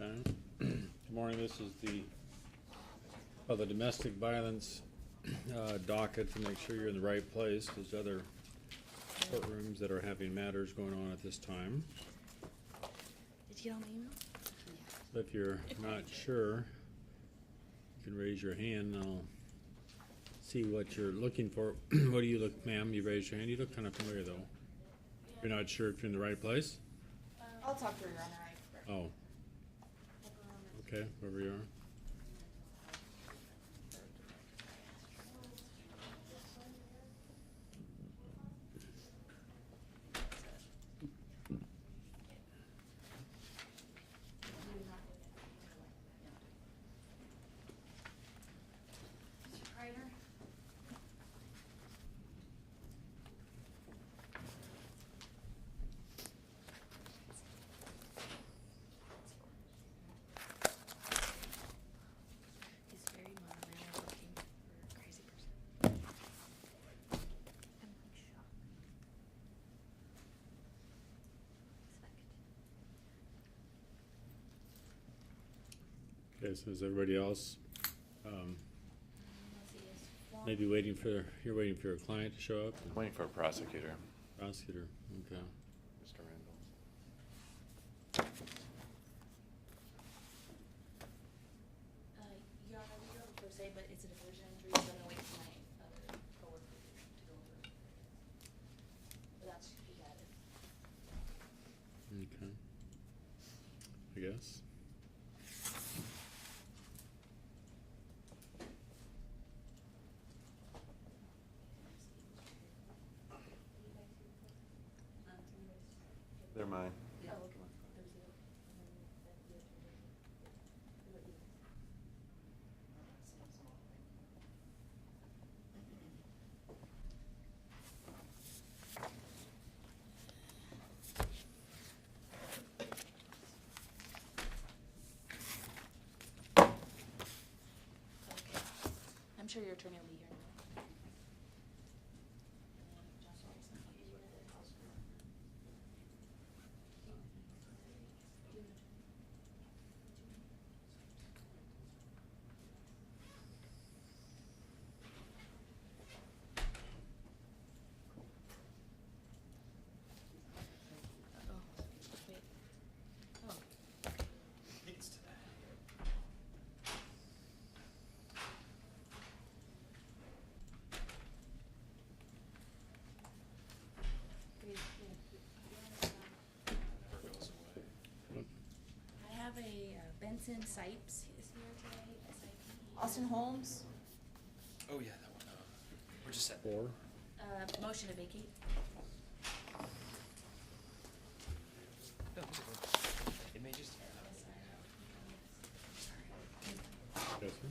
Okay. Good morning. This is the domestic violence docket to make sure you're in the right place. There's other courtrooms that are having matters going on at this time. Did you get all my email? If you're not sure, you can raise your hand and I'll see what you're looking for. What do you look, ma'am? You raised your hand. You look kind of familiar though. You're not sure if you're in the right place? I'll talk to her, Your Honor. Oh. Okay, wherever you are. He's very mild-mannered, looking for a crazy person. I'm like shocked. Okay, so is everybody else maybe waiting for, you're waiting for your client to show up? I'm waiting for a prosecutor. Prosecutor, okay. Mr. Randall. Your Honor, we do have a pro se, but it's a diversion injury, so I'm gonna wait for my other coworker to go over it. But that's, he got it. Okay. I guess. They're mine. Yeah. Oh, okay. There's the- Okay. I'm sure your attorney will be here. Oh, wait. Oh, I have a Benson Sipes is here today. S-I-P-E. Austin Holmes? Oh yeah, that one. We're just set. 4. Motion to vacate. No, it's okay. It may just. Yes, sir.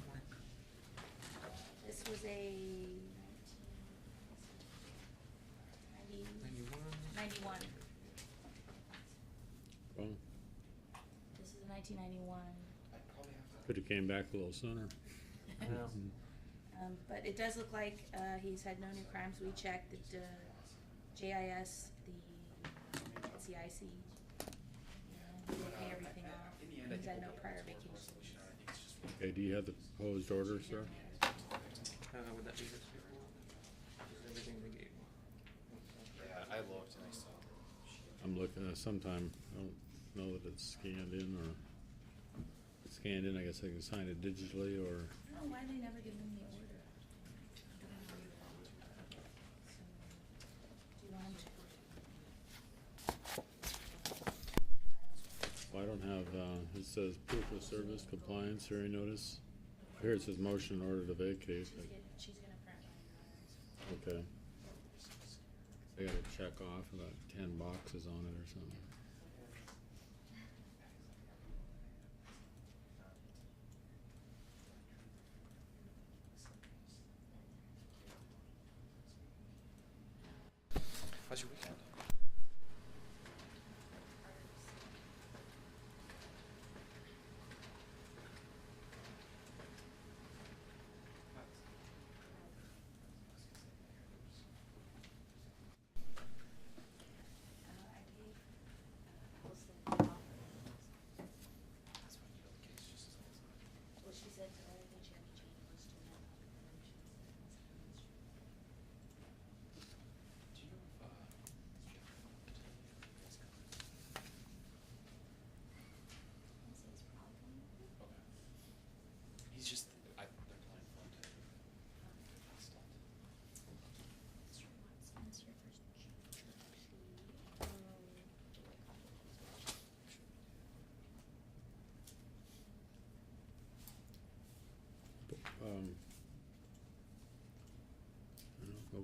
This was a 91. Well, This is a 1991. could have came back a little sooner. But it does look like he's had no new crimes. We checked the JIS, the NCIC, and he did pay everything off. He's had no prior vacations. Okay, do you have the proposed order, sir? Would that be this year? Everything they gave me. Yeah, I looked and I saw. I'm looking at sometime, I don't know that it's scanned in or scanned in. I guess I can sign it digitally or, I don't know why they never give him the order. Do you want him to? well, I don't have, it says proof of service, compliance, hearing notice. Here it says motion in order to vacate. She's gonna print mine. Okay. I gotta check off about 10 boxes on it or something. How's your weekend?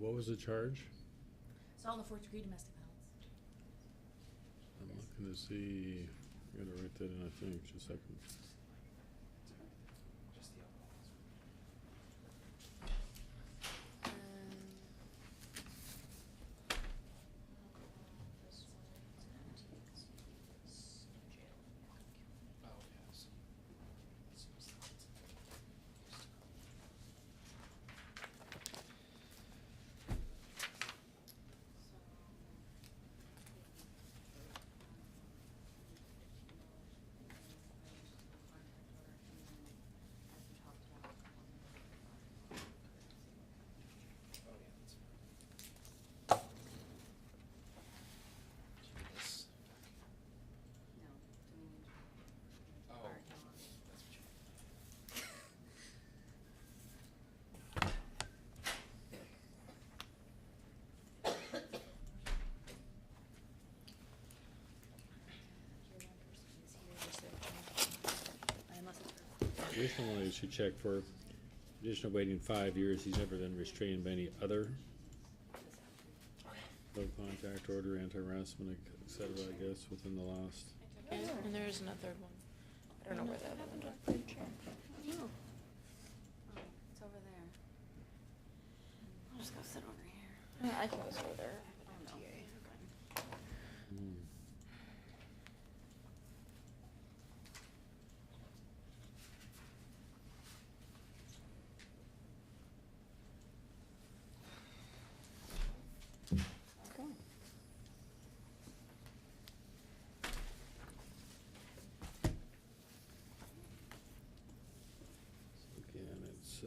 What was the charge? It's all the fourth-degree domestic violence. I'm looking to see, I gotta write that in, I think, just a second. Additional one is you check for additional waiting 5 years, he's never been restrained by any other no contact order, anti-harassment, et cetera, I guess, within the last. And there is another one. I don't know where the other one went. Oh, it's over there. I'll just go sit over here. I can go over there. Oh, no. Hmm. Again, it's,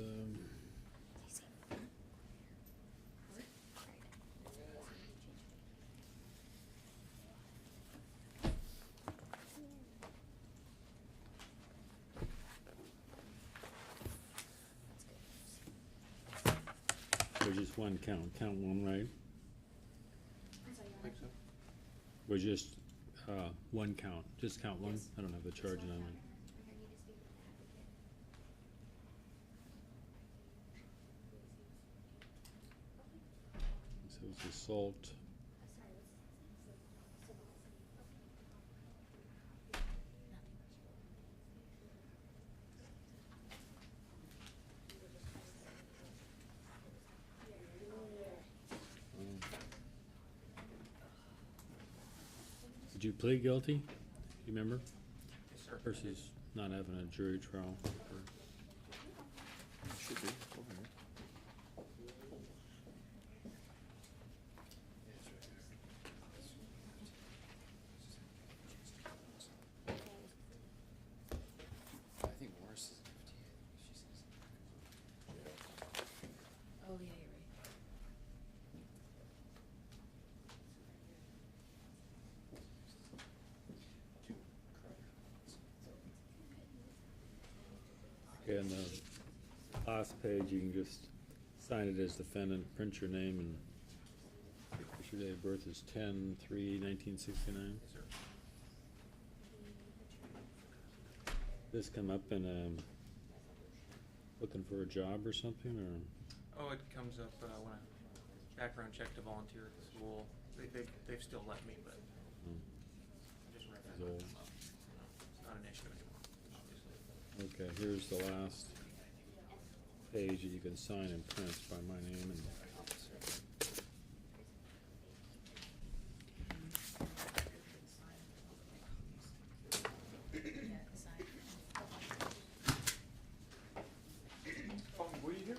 there's just one count one, right? I think so. Was just, one count, just count one? I don't have the charge on me. So it's assault. Did you plead guilty? You remember? Yes, sir. Versus not having a jury trial. Should be, over here. I think Morris is 58. She says. Oh, yeah, you're right. Okay, on the last page, you can just sign it as defendant, print your name, and your date of birth is 10/3/1969. Yes, sir. This come up in, looking for a job or something, or? Oh, it comes up when I background check to volunteer at the school. They've still let me, but Hmm. I just recommend So- it's not an issue anymore, obviously. Okay, here's the last page that you can sign and print by my name and. Yeah, sign. Oh, were you here?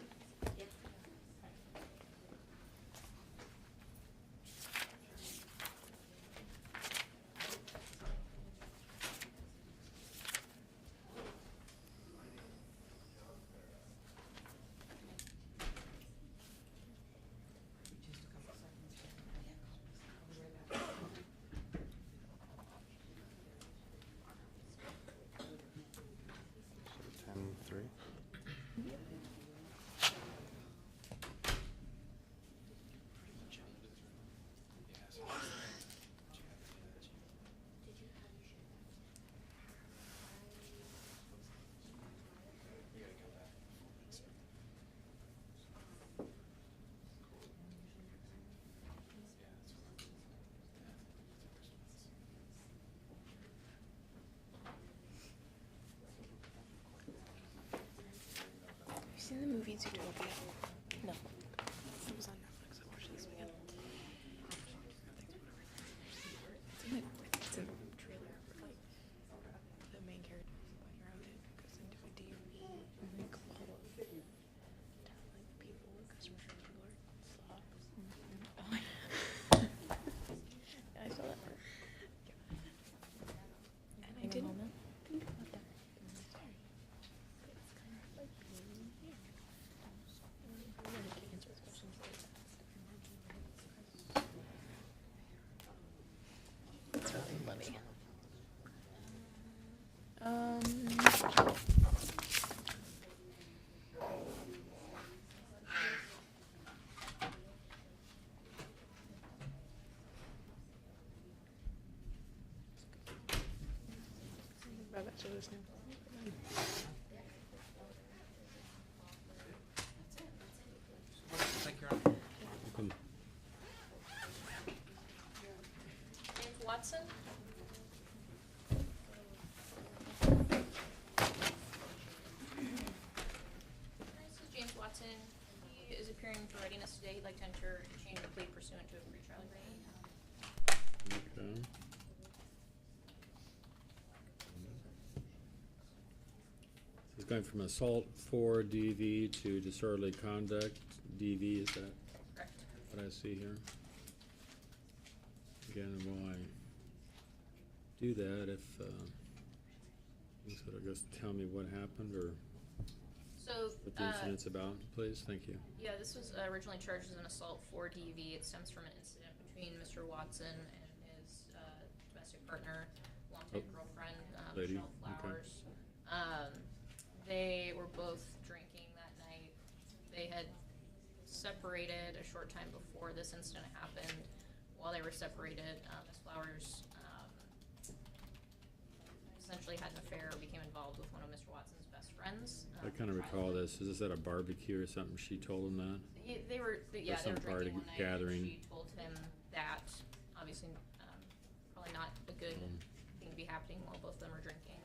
Zootopia. No. It was on Netflix. I watched it this weekend. It's in the trailer. Like, the main character is going around it, goes into a DMV, like, full of talent people, customer service people are slobs. Oh, yeah, I saw that part. And I didn't think about that. It's kind of like being here. I really can't answer questions like that. It's really funny. Rabbits are listening. Thank you, Your Honor. Welcome. James Watson? This is James Watson. He is appearing for readiness today. He'd like to enter a change of plea pursuant to a pretrial agreement. Okay. He's going from assault 4 DV to disorderly conduct DV, is that Correct. what I see here? Again, will I do that if, you sort of just tell me what happened or So, what the incident's about, please? Thank you. yeah, this was originally charged as an assault 4 DV. It stems from an incident between Mr. Watson and his domestic partner, longtime Oh. girlfriend, Lady, Michelle okay. Flowers. They were both drinking that night. They had separated a short time before this incident happened. While they were separated, Ms. Flowers essentially had an affair, became involved with one of Mr. Watson's best friends. I kind of recall this. Is this at a barbecue or something? She told him that? They were, yeah, they some were party drinking one night, gathering. and she told him that, obviously, probably not a good thing to be happening while both of them are drinking.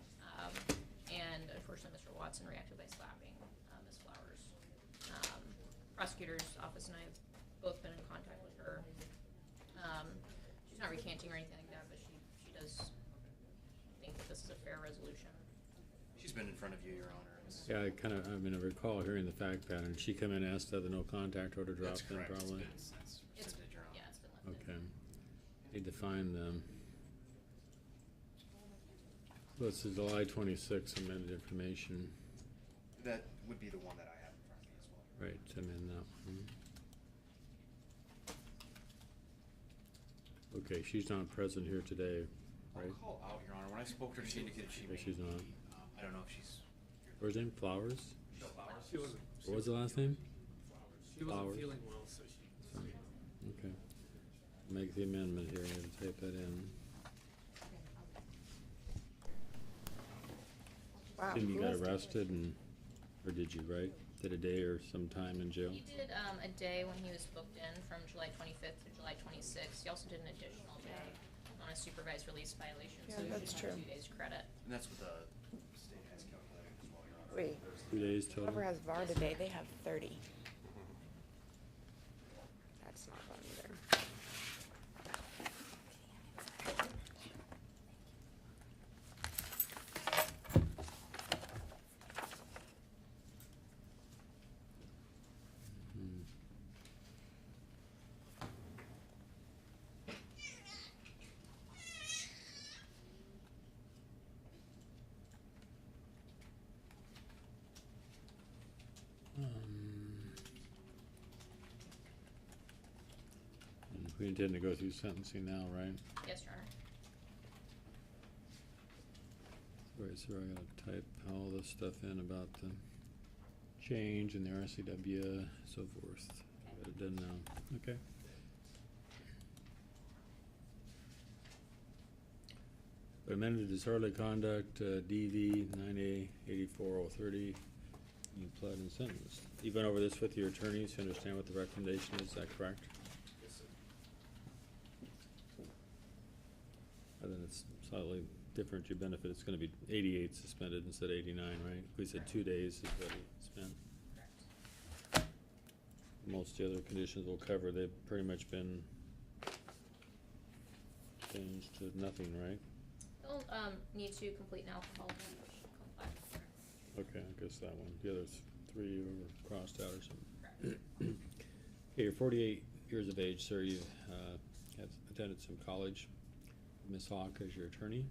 And unfortunately, Mr. Watson reacted by slapping Ms. Flowers. Prosecutor's office and I have both been in contact with her. She's not recanting or anything like that, but she does think that this is a fair resolution. She's been in front of you, Your Honor. It's- Yeah, I mean, I recall hearing the fact pattern. She come in and asked to have the no contact order That's dropped in correct. probably. That's It's, rescinded, Your Honor. yeah, it's been lifted. Okay. Need to find them. So it's the July 26th amended information. That would be the one that I have in front of me as well. Right, amend that one. Okay, she's not present here today, right? I'll call out, Your Honor. When I spoke to her, she indicated she may she's be. not. I don't know if she's. What's her name? Flowers? Michelle Flowers? She wasn't. What was the last name? She wasn't Flowers. feeling well, so she. Okay. Make the amendment here and type that in. Wow. Assume you who got was that? arrested and, or did you, right? Did a day or some time in jail? He did a day when he was booked in from July 25th to July 26th. He also did an additional day on a supervised release violation, Yeah, so he that's should true. have 2 days credit. And that's what the state has calculated as well, Your Honor. Wait, 2 days total? whoever has VAR today, they have 30. That's not fun either. Hmm. And we intend to go through sentencing now, right? Yes, Your Honor. Right, so I gotta type all this stuff in about the change in the RCW, so forth. Got it done now, okay. Amended disorderly conduct, DV 9A 84030, you pled and sentenced. You went over this with your attorneys, you understand what the recommendation is that correct? And then it's slightly different, your benefit, it's gonna be 88 suspended instead of 89, right? We said 2 days is what he spent. Correct. Most of the other conditions we'll cover, they've pretty much been changed to nothing, right? They'll, need to complete an alcohol compliance. Okay, I guess that one. The other three were crossed out or something. Okay, you're 48 years of age, sir. You've have attended some college. Ms. Hawk as your attorney.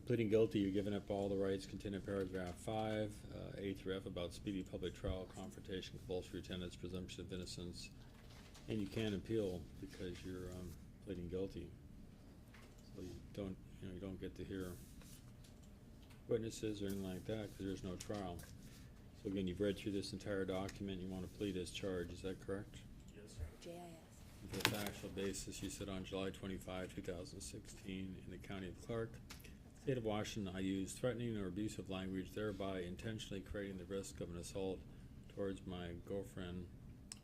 Pleading guilty, you're giving up all the rights contained in paragraph 5, A through F about speedy public trial, confrontation, compulsory attendance, presumption of innocence, and you can appeal because you're pleading guilty. So you don't get to hear witnesses or anything like that because there's no trial. So again, you've read through this entire document. You want to plead as charged. Is that correct? JIS. The factual basis, you said on July 25, 2016, in the county of Clark, state of Washington, I used threatening or abusive language, thereby intentionally creating the risk of an assault towards my girlfriend,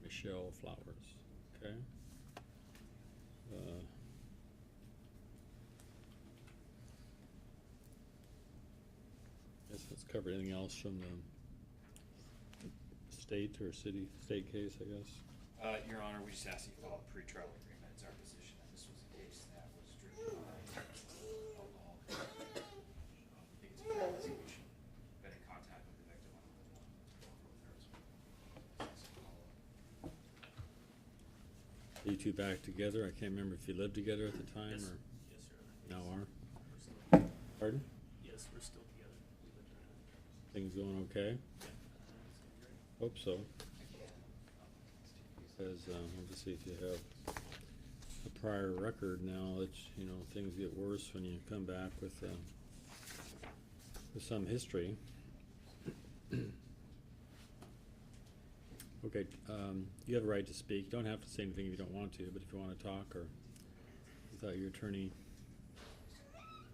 Michelle Flowers. Okay? Guess let's cover anything else from the state or state case, I guess. Your Honor, we just asked you to file a pretrial agreement. It's our position that this was a case that was driven by alcohol. We think it's a policy. We should been in contact with the victim on Are you two back together? I can't remember if you lived together at the time or Yes, sir. now are. We're still, Pardon? yes, we're still together. We live in Things going okay? Hope so. Because, we'll just see if you have a prior record now that, things get worse when you come back with some history. Okay, you have a right to speak. You don't have to say anything if you don't want to, but if you want to talk or you thought your attorney,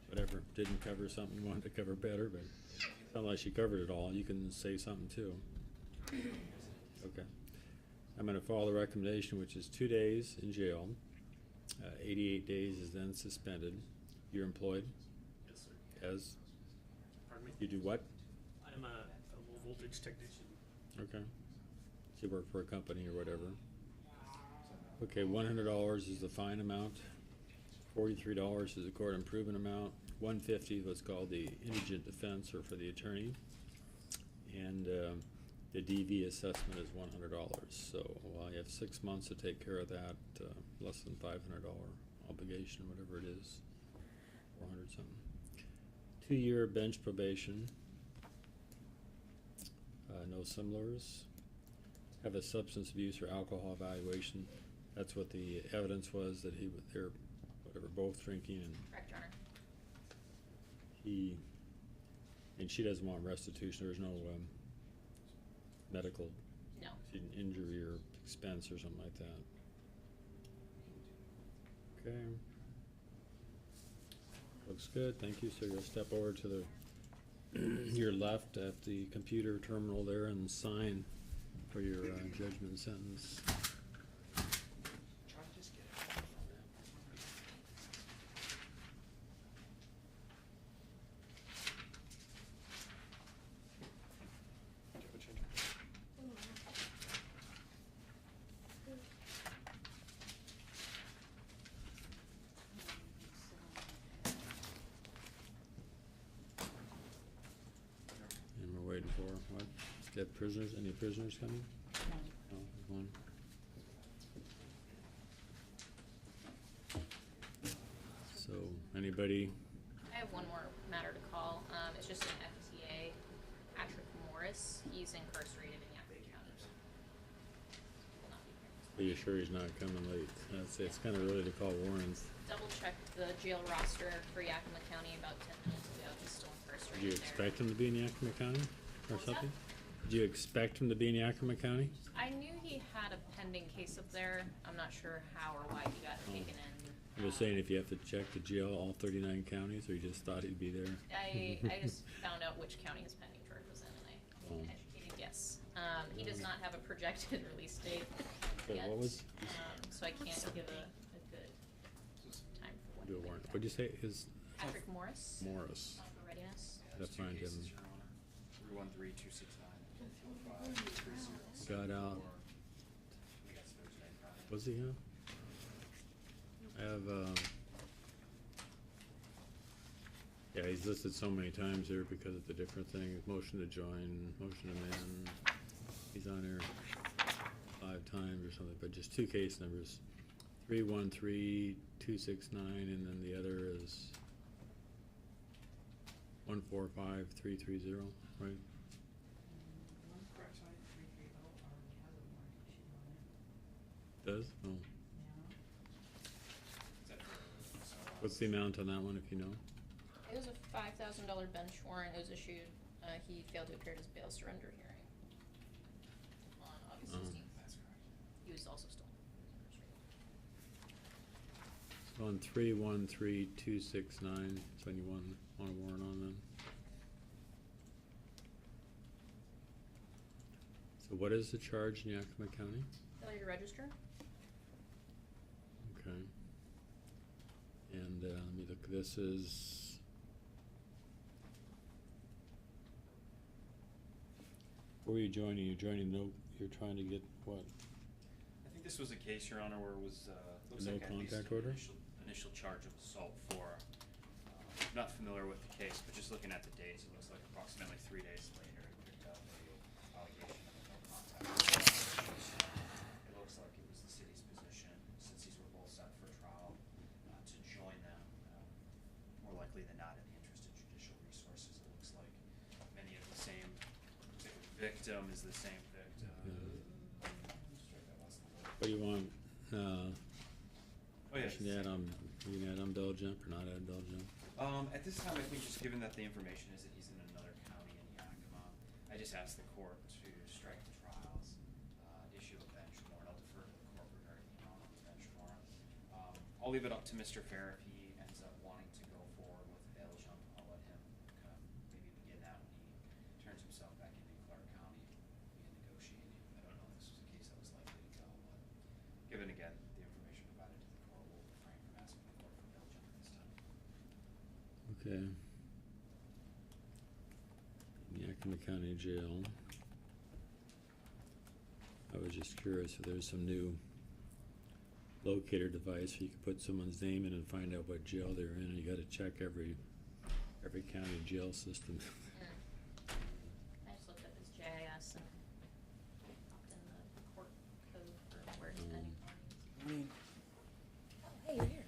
whatever, didn't cover something you wanted to cover better, but unless you covered it all, you can say something too. Okay. I'm going to follow the recommendation, which is 2 days in jail. 88 days is then suspended. You're employed Yes, sir. as, Pardon me? you do what? I'm a low voltage technician. Okay. So you work for a company or whatever. Okay, $100 is the fine amount. $43 is the court improvement amount. $150 is what's called the indigent defense or for the attorney. And the DV assessment is $100. So you have 6 months to take care of that, less than $500 obligation, whatever it is, 400 something. 2-year bench probation. No similars. Have a substance abuse or alcohol evaluation. That's what the evidence was, that they're both drinking, and Correct, Your Honor. and she doesn't want restitution. There's no medical No. injury or expense or something like that. Okay. Looks good, thank you. So you'll step over to your left at the computer terminal there and sign for your judgment sentence. And we're waiting for what? Get prisoners? Any prisoners coming? No, one. So, anybody? I have one more matter to call. It's just an FTA. Patrick Morris, he's incarcerated in Yakima County. Will not be here. Are you sure he's not coming late? It's kind of early to call Warren's. Double checked the jail roster for Yakima County about 10 minutes ago. He's still incarcerated Did you there. expect him to be in Yakima County or What's that? something? Did you expect him to be in Yakima County? I knew he had a pending case up there. I'm not sure how or why he got taken in. I'm just saying if you have to check the jail, all 39 counties, or you just thought he'd be there? I just found out which county his pending charge was in, and I made an educated guess. He does not have a projected release date So yet. what was- So I can't give a good time for when Do a he warrant. might What'd you say? Is Patrick Morris. Morris? For readiness. That's Two fine, cases, Kevin. Your Honor. 313269. got out, I guess Thursday, Friday. what's he have? I have, yeah, he's listed so many times here because of the different things, motion to join, motion to amend, he's on here 5 times or something, but just 2 case numbers. 313-269, and then the other is 145-330, right? Does? Oh. Is that for, What's the amount on that one, if you know? It was a $5,000 bench warrant. It was issued, he failed to appear at his bail surrender hearing on August Oh. 16th. That's correct. He was also stolen. So on 313-269, so anyone want a warrant on them? So what is the charge in Yakima County? Failure to register? Okay. And, let me look, this is. Where are you joining? You're joining you're trying to get what? I think this was a case, Your Honor, where it was, looks No like at least contact an order? initial charge of assault for, not familiar with the case, but just looking at the dates, it looks like approximately 3 days later, it picked up a allegation of a no contact order. It looks like it was the city's position, since these were both set for trial, to join them, more likely than not in the interest of judicial resources. It looks like many of the same, looks like the victim is the same victim. Strike that last one. What do you want, Oh, yeah. should you add on, you can add on bail jump or not add bail jump? At this time, I think just given that the information is that he's in another county in Yakima, I just asked the court to strike the trials, issue a bench warrant. I'll defer to the court regarding the amount on the bench warrant. I'll leave it up to Mr. Fair if he ends up wanting to go forward with a bail jump. I'll let him maybe begin that when he turns himself back into Clark County, begin negotiating. I don't know if this was a case that was likely to go, but given again the information provided to the court, we'll refrain from asking the court for bail jump at this time. Okay. Yakima County Jail. I was just curious if there's some new locator device where you can put someone's name in and find out what jail they're in, and you gotta check every county jail system. I just looked up his JIS and popped in the court code for where he's pending. Oh, hey, you're here.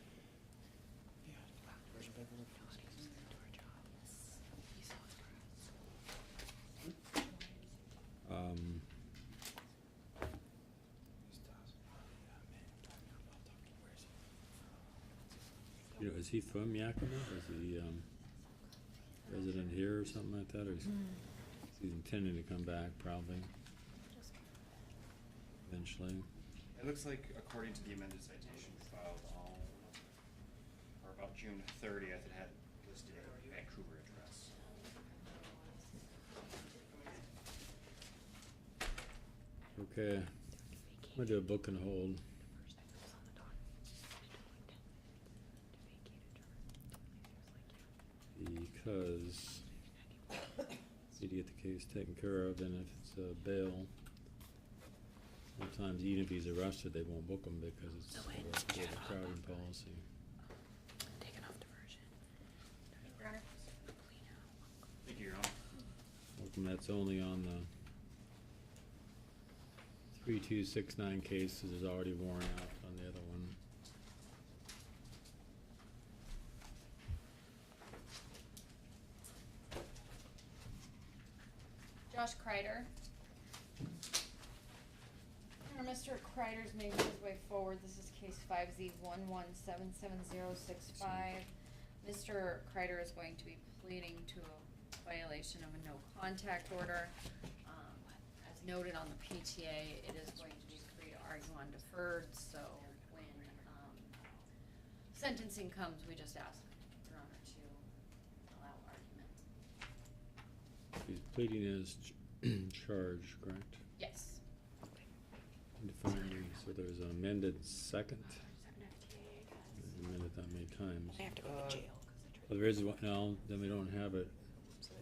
Um, you know, is he from Yakima? Is he, resident here or something like that, or is he intending to come back probably eventually? It looks like, according to the amended citation filed on, or about June 30th, it had listed a Vancouver address. Okay, I'm gonna do a book and hold. Because need to get the case taken care of, and if it's a bail, sometimes even if he's arrested, they won't book him because it's a crowding policy. Taken off diversion. Your Honor? Thank you, Your Honor. And that's only on the 3269 cases is already worn out on the other one. Josh Kreider. Mr. Kreider's making his way forward. This is case 5Z11777065. Mr. Kreider is going to be pleading to a violation of a no contact order. As noted on the PTA, it is going to be free to argue on deferred, so when sentencing comes, we just ask Your Honor to allow argument. He's pleading as charged, correct? Yes. Defining, so there's an amended second. Amended that many times. I have to go to jail. Well, there is one, no, then we don't have it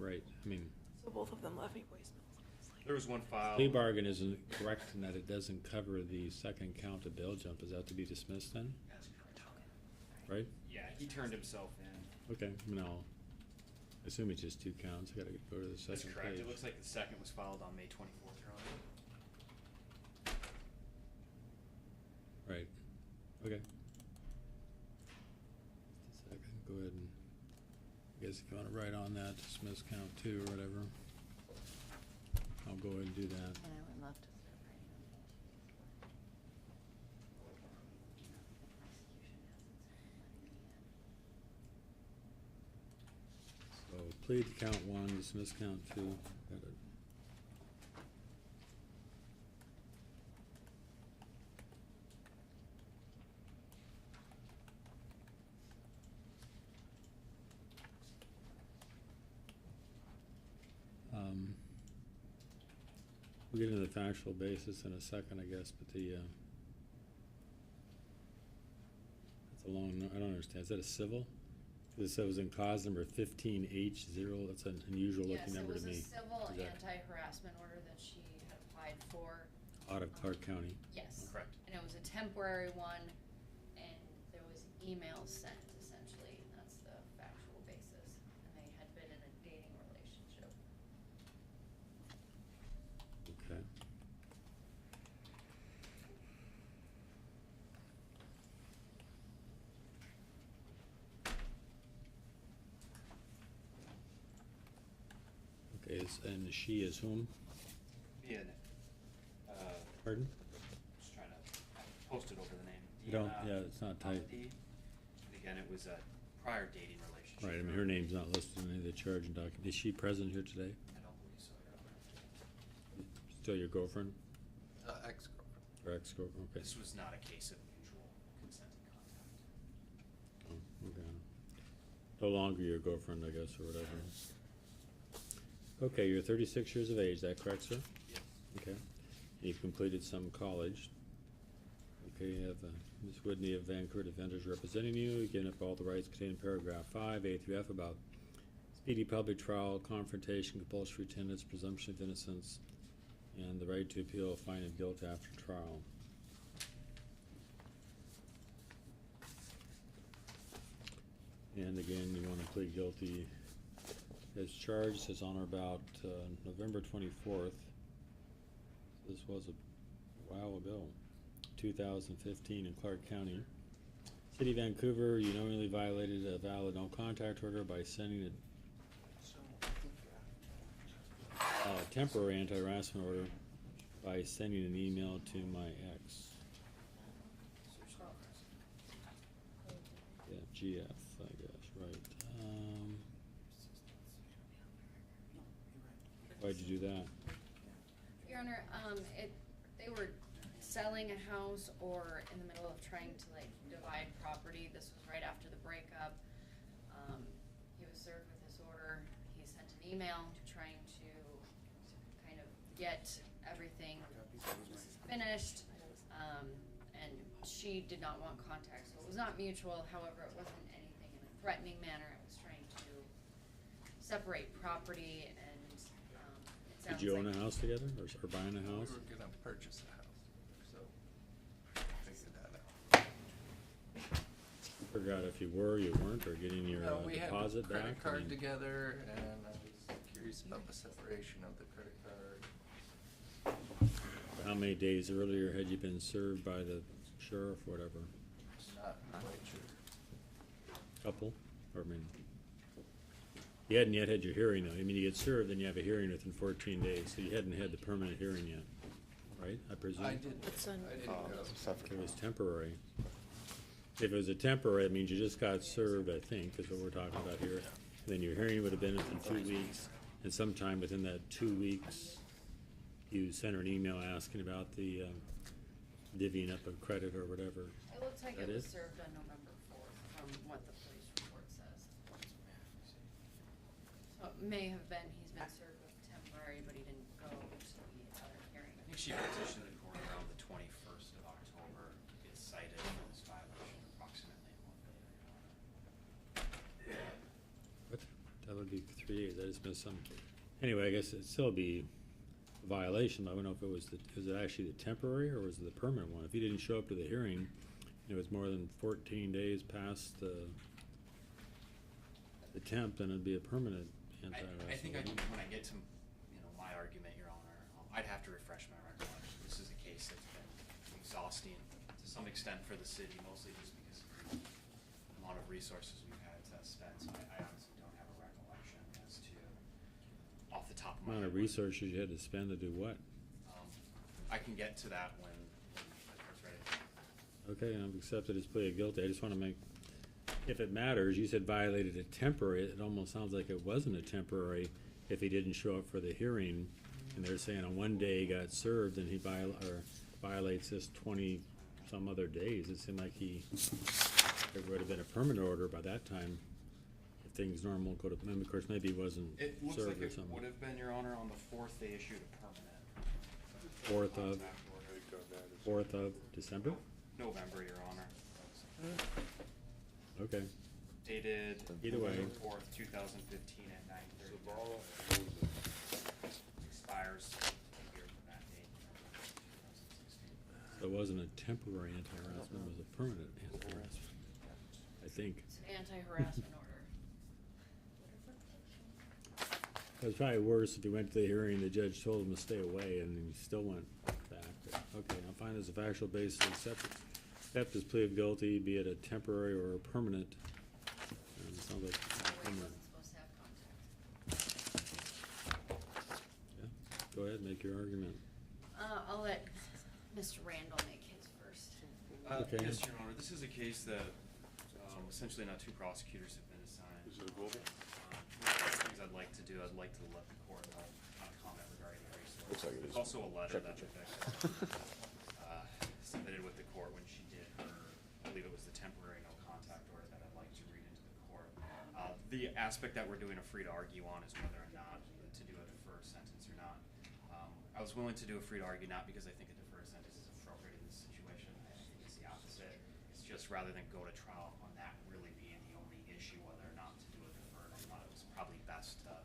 right, I mean, So both of them left me voicemails. There was one file. Plea bargain isn't correct in that it doesn't cover the second count of bail jump. Is that to be dismissed then? Right? Yeah, he turned himself in. Okay, no. I assume it's just 2 counts. I gotta go to the That's second correct. page. It looks like the second was filed on May 24th, Your Honor. Right. Okay. Just a second. Go ahead and, I guess if you wanna write on that, dismiss count 2 or whatever. I'll go ahead and do that. And I would love to start writing. So plead to count 1, dismiss count 2. Got it. We'll get into the factual basis in a second, I guess, but the, that's a long, I don't understand. Is that a civil? Because it says in cause number 15H0, that's an unusual looking number to me. Yes, it was a civil Is that anti-harassment order that she had applied for. out of Clark County. Yes. Correct. And it was a temporary one, and there was emails sent essentially, and that's the factual basis. And they had been in a dating relationship. Okay. Okay, and she is whom? Yeah. Pardon? Just trying to post it over the name. You don't, Deanna yeah, it's not typed. Hamidi. And again, it was a prior dating relationship. Right, I mean, her name's not listed in any of the charging documents. Is she present here today? I don't believe so, Your Honor. Still your girlfriend Ex-girlfriend. or ex-girlfriend? Okay. This was not a case of mutual consenting contact. Oh, okay. No longer your girlfriend, I guess, or whatever. Okay, you're 36 years of age, is that correct, sir? Yes. Okay. You've completed some college. Okay, you have Ms. Whitney of Vancouver Defenders representing you. You've given up all the rights contained in paragraph 5, A through F about speedy public trial, confrontation, compulsory attendance, presumption of innocence, and the right to appeal a finding of guilt after trial. And again, you want to plead guilty as charged, as on or about November 24th. This was a while ago, 2015 in Clark County. City of Vancouver, you knowingly violated a valid no contact order by sending a temporary anti-harassment order by sending an email to my ex. Yeah, GF, I guess, right. Why'd you do that? Your Honor, they were selling a house or in the middle of trying to like divide property. This was right after the breakup. He was served with this order. He sent an email trying to kind of get everything finished. And she did not want contact, so it was not mutual. However, it wasn't anything in a threatening manner. It was trying to separate property and, it sounds Did you own like- a house together or buying a house? We were gonna purchase a house, so figure that out. Forgot if you were, you weren't, or getting your No, we had a deposit back? credit I card mean, together, and I was curious about the separation of the credit card. How many days earlier had you been served by the sheriff, whatever? Not quite sure. Couple? Or, I mean, you hadn't yet had your hearing, though. I mean, you get served, then you have a hearing within 14 days, so you hadn't had the permanent hearing yet, right? I presume? I didn't, It's on- I didn't go. It was temporary. If it was a temporary, it means you just got served, I think, is what we're talking about here. Then your hearing would have been within 2 weeks, and sometime within that 2 weeks, you sent her an email asking about the divvying up of credit or whatever. It looks like That it was is? served on November 4th from what the police report says. So it may have been, he's been served with temporary, but he didn't go to the other hearing. I think she petitioned the court around the 21st of October to get cited for this violation approximately in 1 day, Your Honor. What? That would be 3 days. I just missed some. Anyway, I guess it'd still be violation. I don't know if it was was it actually the temporary or was it the permanent one? If he didn't show up to the hearing, it was more than 14 days past the temp, then it'd be a permanent anti-harassment. I think when I get to, my argument, Your Honor, I'd have to refresh my recollection. This is a case that's been exhausting to some extent for the city, mostly just because of the amount of resources we've had to spend. So I honestly don't have a recollection as to, off the top of my head. Amount of resources you had to spend to do what? I can get to that when the court's ready. Okay, I've accepted his plea of guilty. I just wanna make, if it matters, you said violated a temporary, it almost sounds like it wasn't a temporary if he didn't show up for the hearing, and they're saying on one day he got served and he violates this 20-some other days. It seemed like there would have been a permanent order by that time. If things normal go to, of course, maybe he wasn't It looks served like or it something. would have been, Your Honor, on the 4th they issued a permanent. 4th of, contact order. 4th of December? November, Your Honor. Okay, Dated Either way. November 4th, 2015 at 9:30. Expires a year from that date, November 2016. so it wasn't a temporary anti-harassment, it was a permanent anti-harassment, I think. It's an anti-harassment order. It was probably worse if he went to the hearing, the judge told him to stay away, and he still went back. Okay, I'll find there's a factual basis to accept his plea of guilty, be it a temporary or a permanent. It sounds like He permanent. wasn't supposed to have contact. Yeah, go ahead, make your argument. I'll let Mr. Randall make his first. Okay. Yes, Your Honor, this is a case that essentially now 2 prosecutors have been assigned. Is it a global? Things I'd like to do, I'd like to let the court know, kind of comment regarding the resources. Looks like it is. There's also a letter Check that the check. Rebecca submitted with the court when she did her, I believe it was the temporary no contact order that I'd like to read into the court. The aspect that we're doing a free to argue on is whether or not to do a deferred sentence or not. I was willing to do a free to argue, not because I think a deferred sentence is appropriate in this situation. I think it's the opposite. It's just rather than go to trial on that really being the only issue, whether or not to do a deferred, I thought it was probably best to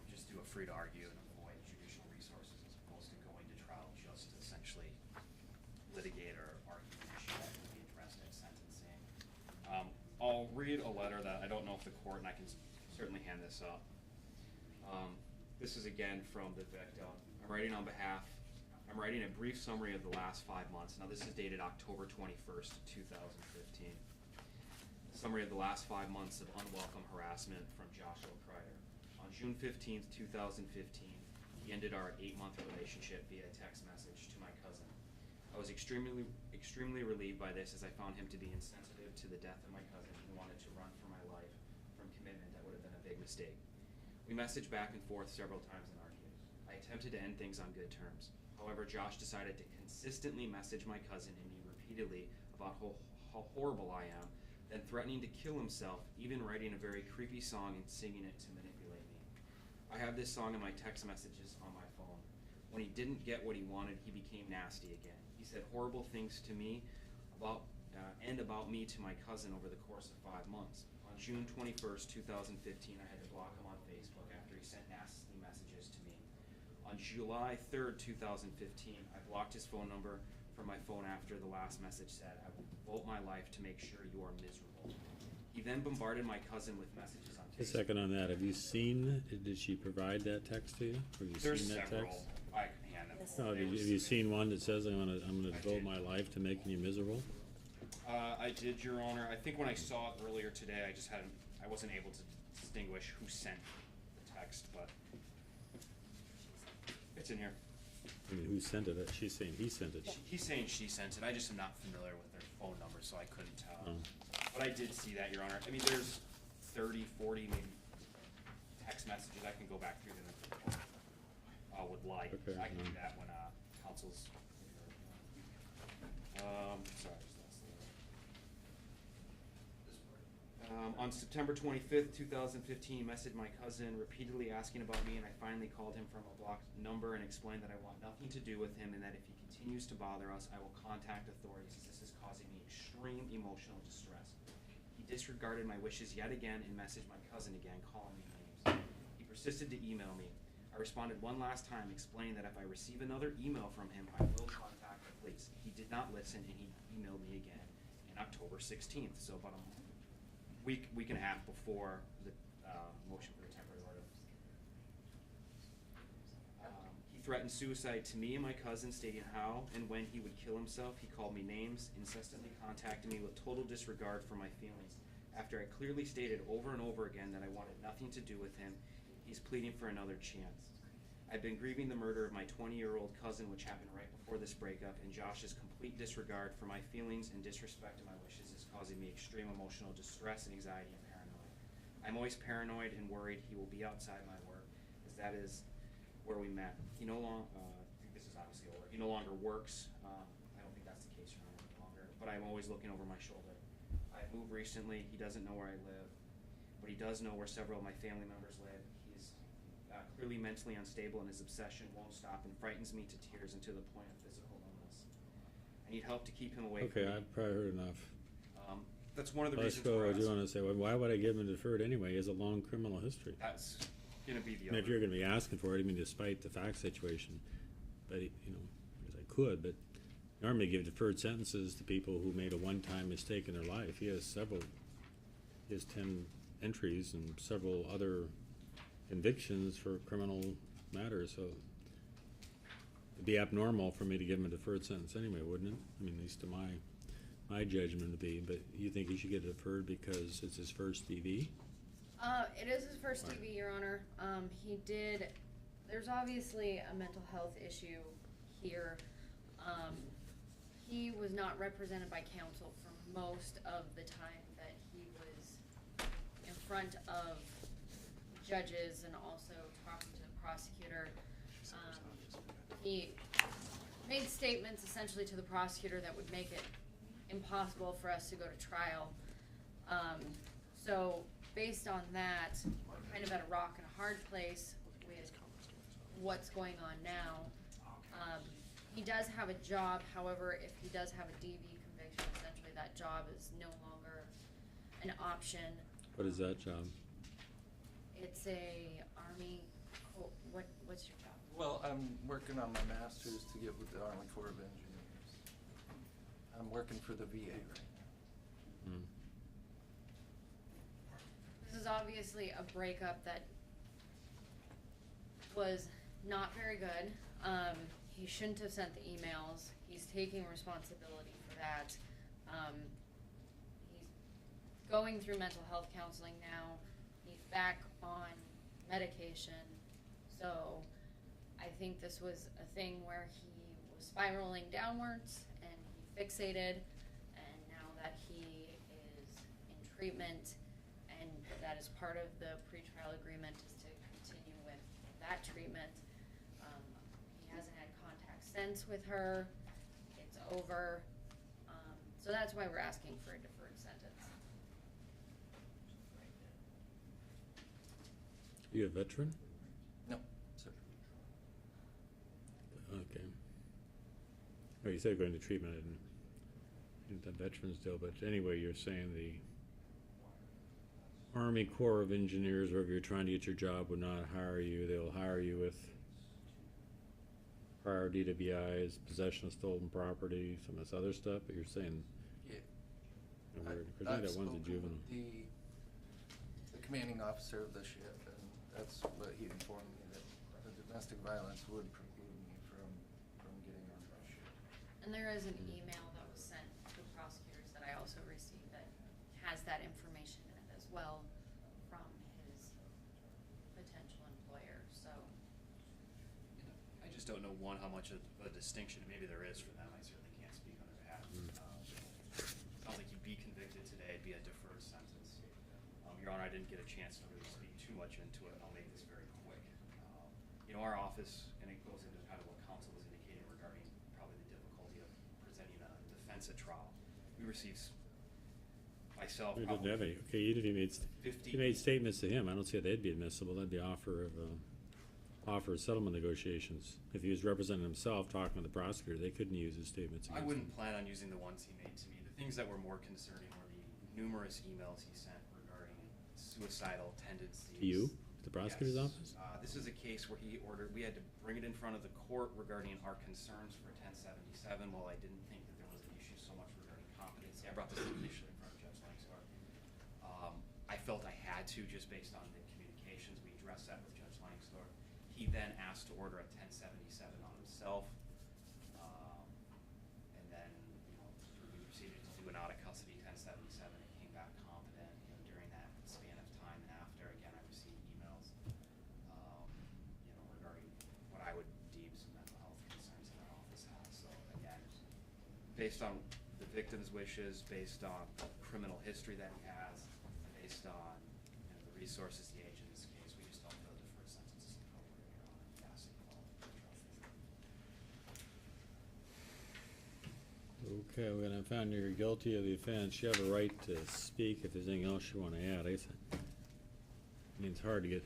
just do a free to argue and avoid judicial resources as opposed to going to trial just to essentially litigate or argue an issue that would be addressed at sentencing. I'll read a letter that I don't know if the court, and I can certainly hand this up. This is again from the victim. I'm writing a brief summary of the last 5 months. Now this is dated October 21st, 2015. Summary of the last 5 months of unwelcome harassment from Joshua Kreider. On June 15th, 2015, he ended our 8-month relationship via text message to my cousin. I was extremely relieved by this, as I found him to be insensitive to the death of my cousin and wanted to run for my life from commitment that would have been a big mistake. We messaged back and forth several times and argued. I attempted to end things on good terms. However, Josh decided to consistently message my cousin and me repeatedly about how horrible I am, then threatening to kill himself, even writing a very creepy song and singing it to manipulate me. I have this song in my text messages on my phone. When he didn't get what he wanted, he became nasty again. He said horrible things to me about me to my cousin over the course of 5 months. On June 21st, 2015, I had to block him on Facebook after he sent nasty messages to me. On July 3rd, 2015, I blocked his phone number from my phone after the last message said, "I will devote my life to make sure you are miserable." He then bombarded my cousin with messages on A Facebook. second on that, have you seen, did she provide that text to you? Have you There's seen that several. text? I can hand them. No, over. They have were you submitted. seen one that says, I'm gonna I devote did. my life to making you miserable? I did, Your Honor. I think when I saw it earlier today, I wasn't able to distinguish who sent the text, but it's in here. I mean, who sent it? She's saying he sent it. He's saying she sent it. I just am not familiar with their phone number, so I couldn't tell. Oh. But I did see that, Your Honor. I mean, there's 30, 40 maybe text messages. I can go back through them if the court would like. Okay, I can do yeah. that when counsel's. Sorry, just lost the. On September 25th, 2015, he messaged my cousin repeatedly asking about me, and I finally called him from a blocked number and explained that I want nothing to do with him and that if he continues to bother us, I will contact authorities as this is causing me extreme emotional distress. He disregarded my wishes yet again and messaged my cousin again, calling me names. He persisted to email me. I responded one last time explaining that if I receive another email from him, I will contact the police. He did not listen, and he emailed me again in October 16th, so about a week and a half before the motion for the temporary order. He threatened suicide to me and my cousin, stating how and when he would kill himself. He called me names, incessantly contacted me with total disregard for my feelings. After I clearly stated over and over again that I wanted nothing to do with him, he's pleading for another chance. I've been grieving the murder of my 20-year-old cousin, which happened right before this breakup, and Josh's complete disregard for my feelings and disrespect to my wishes is causing me extreme emotional distress, anxiety, and paranoia. I'm always paranoid and worried he will be outside my work, as that is where we met. He no longer, this is obviously over, he no longer works. I don't think that's the case for him any longer, but I'm always looking over my shoulder. I moved recently, he doesn't know where I live, but he does know where several of my family members live. He's clearly mentally unstable, and his obsession won't stop and frightens me to tears and to the point of physical illness. I need help to keep him away from me. Okay, I've probably heard enough. That's one of the Let's reasons go, we're what do you asking. wanna say? Well, why would I give him deferred anyway? He has a long criminal history. That's gonna be the And other. if you're gonna be asking for it, I mean, despite the fact situation, but, you know, because I could, but normally give deferred sentences to people who made a one-time mistake in their life. He has 10 entries and several other convictions for criminal matters, so it'd be abnormal for me to give him a deferred sentence anyway, wouldn't it? I mean, at least to my judgment would be, but you think he should get deferred because it's his first DV? It is his first TV, Your Honor. There's obviously a mental health issue here. He was not represented by counsel for most of the time that he was in front of judges and also talking to the prosecutor. He made statements essentially to the prosecutor that would make it impossible for us to go to trial. So based on that, we're kind of at a rock and a hard place with what's going on now. He does have a job, however, if he does have a DV conviction, essentially that job is no longer an option. What is that job? It's a Army, what's your job? Well, I'm working on my master's to get with the Army Corps of Engineers. I'm working for the VA right now. Hmm. This is obviously a breakup that was not very good. He shouldn't have sent the emails. He's taking responsibility for that. He's going through mental health counseling now. He's back on medication. So I think this was a thing where he was spiraling downwards and he fixated, and now that he is in treatment and that is part of the pretrial agreement is to continue with that treatment. He hasn't had contact since with her. It's over. So that's why we're asking for a deferred sentence. You a veteran? No, sir. Okay. Oh, you said going to treatment, I didn't the veterans deal, but anyway, you're saying the Army Corps of Engineers, wherever you're trying to get your job, would not hire you. They'll hire you with prior DWIs, possession of stolen property, some of this other stuff, but you're saying, Yeah. because I think I've that one's a spoken juvenile. with the commanding officer of the ship, and that's what he informed me, that the domestic violence would preclude me from getting on the ship. And there is an email that was sent to prosecutors that I also received that has that information in it as well from his potential employer, so. I just don't know, one, how much of a distinction maybe there is for them. I certainly can't speak on their behalf. Sounds like you'd be convicted today, it'd be a deferred sentence. Your Honor, I didn't get a chance to really speak too much into it, and I'll make this very quick. Our office, and it goes into kind of what counsel was indicating regarding probably the difficulty of presenting a defense at trial. We received, myself, You didn't have probably any, okay, even if he made, 50. he made statements to him, I don't see how they'd be admissible, that'd be offer of settlement negotiations. If he was representing himself, talking to the prosecutor, they couldn't use his statements I against him. wouldn't plan on using the ones he made to me. The things that were more concerning were the numerous emails he sent regarding suicidal tendencies. To you? The prosecutor's Yes, office? This is a case where he ordered, we had to bring it in front of the court regarding our concerns for 1077. While I didn't think that there was an issue so much regarding competency, I brought this up initially in front of Judge Langsdorff. I felt I had to, just based on the communications. We addressed that with Judge Langsdorff. He then asked to order a 1077 on himself. And then, we proceeded to do an out of custody 1077. It came back competent. During that span of time and after, again, I received emails, regarding what I would deem some mental health concerns that our office has. So again, based on the victim's wishes, based on the criminal history that he has, based on the resources he aged in this case, we just don't feel the deferred sentence is appropriate, Your Honor. Yes, Okay, we're gonna find you're guilty of the offense. You have a right to speak if there's anything else you wanna add. I mean, it's hard to get